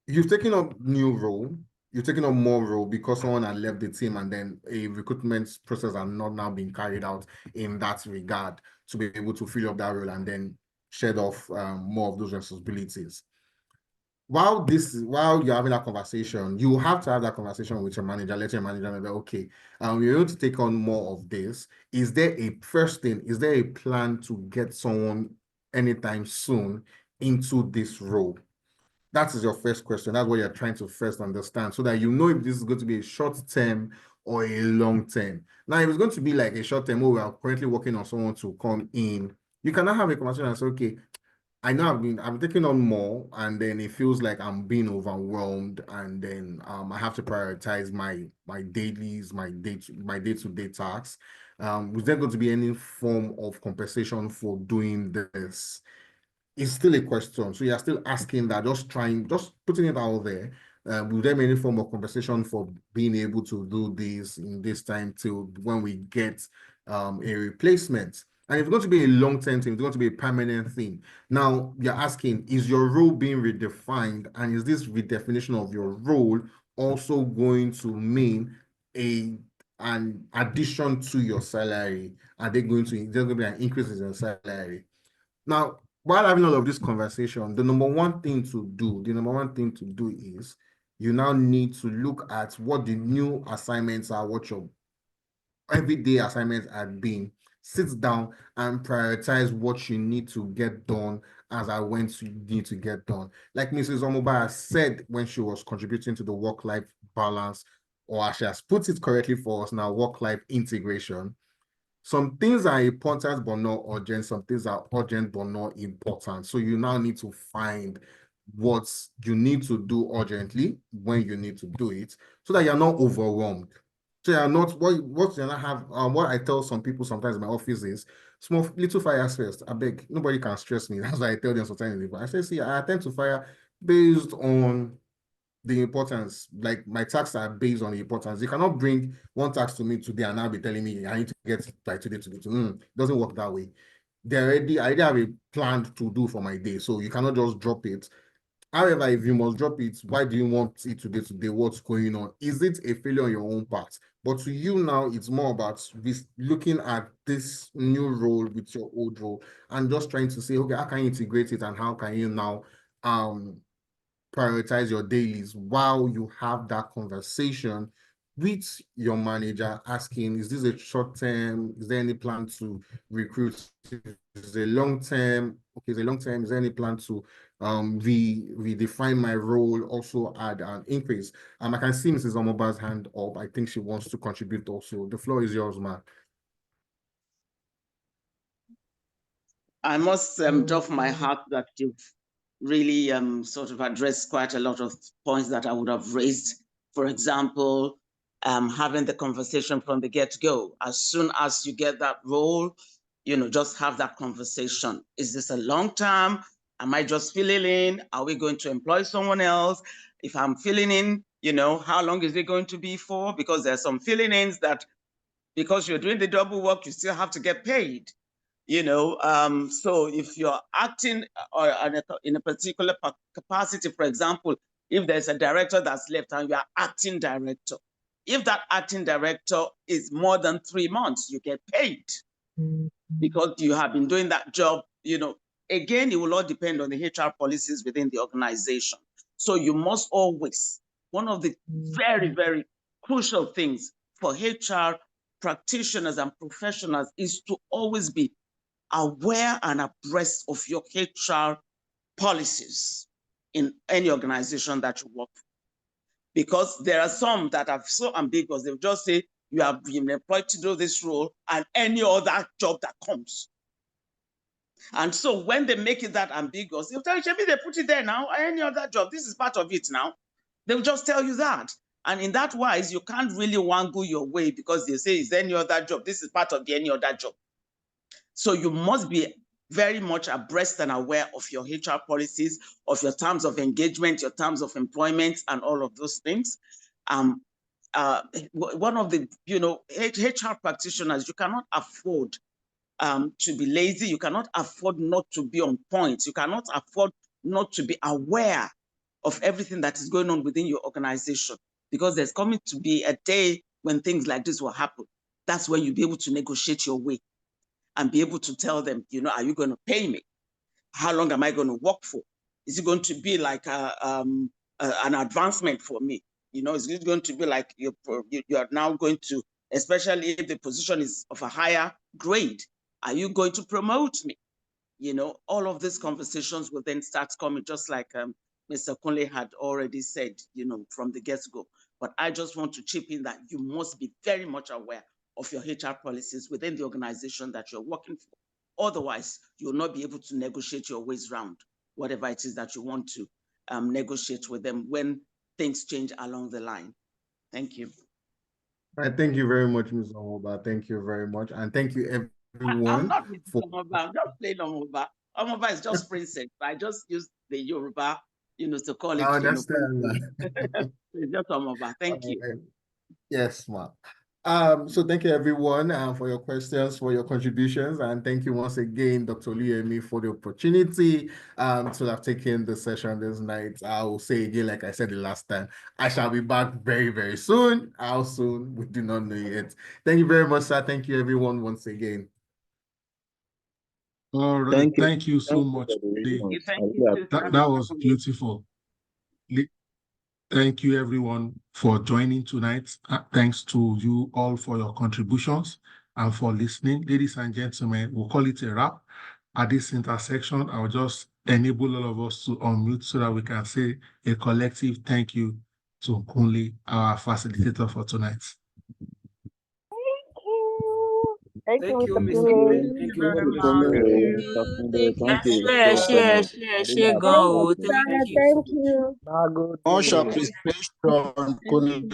You've taken up new role, you've taken up more role because someone had left the team, and then a recruitment process has not now been carried out in that regard to be able to fill up that role and then shed off more of those responsibilities. While you're having that conversation, you have to have that conversation with your manager, let your manager know that, okay, we're able to take on more of this. Is there a plan to get someone anytime soon into this role? That is your first question. That's what you're trying to first understand, so that you know if this is going to be a short term or a long term. Now, if it's going to be like a short term, we are currently working on someone to come in, you cannot have a conversation and say, okay, I know I'm taking on more, and then it feels like I'm being overwhelmed, and then I have to prioritize my dailies, my day-to-day tasks. Is there going to be any form of compensation for doing this? It's still a question. So you're still asking that, just putting it out there. Will there be any form of compensation for being able to do this in this time till when we get a replacement? And if it's going to be a long-term thing, it's going to be a permanent thing. Now, you're asking, is your role being redefined? And is this redefinition of your role also going to mean an addition to your salary? There's going to be an increase in your salary? Now, while having all of this conversation, the number one thing to do is you now need to look at what the new assignments are, what your everyday assignments have been. Sit down and prioritize what you need to get done as I went to need to get done. Like Mrs. Omoba said when she was contributing to the work-life balance, or she has put it correctly for us now, work-life integration. Some things are important but not urgent. Some things are urgent but not important. So you now need to find what you need to do urgently when you need to do it, so that you're not overwhelmed. So you're not what you not have. What I tell some people sometimes in my office is small little fires first. I beg, nobody can stress me. That's why I tell them sometimes. I say, see, I attempt to fire based on the importance. Like my tasks are based on the importance. You cannot bring one task to me today and I'll be telling me I need to get it by today. It doesn't work that way. I already have a plan to do for my day, so you cannot just drop it. However, if you must drop it, why do you want it today? What's going on? Is it a failure on your own part? But to you now, it's more about looking at this new role with your old role and just trying to say, okay, how can you integrate it, and how can you now prioritize your dailies while you have that conversation with your manager, asking, is this a short term? Is there any plan to recruit? Is it a long term? Okay, is it a long term? Is there any plan to redefine my role, also add an increase? I can see Mrs. Omoba's hand up. I think she wants to contribute also. The floor is yours, ma'am. I must doff my hat that you've really sort of addressed quite a lot of points that I would have raised. For example, having the conversation from the get-go. As soon as you get that role, just have that conversation. Is this a long term? Am I just filling in? Are we going to employ someone else? If I'm filling in, how long is it going to be for? Because there's some filling ins that, because you're doing the double work, you still have to get paid. So if you're acting in a particular capacity, for example, if there's a director that's left and you are acting director, if that acting director is more than 3 months, you get paid because you have been doing that job. Again, it will all depend on the HR policies within the organization. So you must always, one of the very, very crucial things for HR practitioners and professionals is to always be aware and abreast of your HR policies in any organization that you work for. Because there are some that are so ambiguous, they'll just say, you have been employed to do this role and any other job that comes. And so when they make it that ambiguous, they'll tell you, maybe they put it there now, any other job, this is part of it now. They'll just tell you that. And in that wise, you can't really wangle your way because they say, is there any other job? This is part of the any other job. So you must be very much abreast and aware of your HR policies, of your terms of engagement, your terms of employment, and all of those things. One of the, HR practitioners, you cannot afford to be lazy. You cannot afford not to be on point. You cannot afford not to be aware of everything that is going on within your organization, because there's coming to be a day when things like this will happen. That's when you'll be able to negotiate your way and be able to tell them, are you going to pay me? How long am I going to work for? Is it going to be like an advancement for me? Is it going to be like you are now going to, especially if the position is of a higher grade, are you going to promote me? All of these conversations will then start coming, just like Mr. Kunle had already said, from the get-go. But I just want to chip in that you must be very much aware of your HR policies within the organization that you're working for. Otherwise, you'll not be able to negotiate your ways around whatever it is that you want to negotiate with them when things change along the line. Thank you. All right, thank you very much, Ms. Omoba. Thank you very much. And thank you, everyone. I'm not Mrs. Omoba. I'm just plain Omoba. Omoba is just princess. I just use the Yoruba, to call it. I understand. It's just Omoba. Thank you. Yes, ma'am. So thank you, everyone, for your questions, for your contributions, and thank you once again, Dr. Oluyemi, for the opportunity to have taken the session this night. I will say again, like I said the last time, I shall be back very, very soon. How soon, we do not know yet. Thank you very much, sir. Thank you, everyone, once again. All right. Thank you so much. That was beautiful. Thank you, everyone, for joining tonight. Thanks to you all for your contributions and for listening. Ladies and gentlemen, we'll call it a wrap. At this intersection, I'll just enable all of us to unmute so that we can say a collective thank you to Kunle, our facilitator for tonight. Thank you, Mr. Thank you. Much appreciation, Kunle.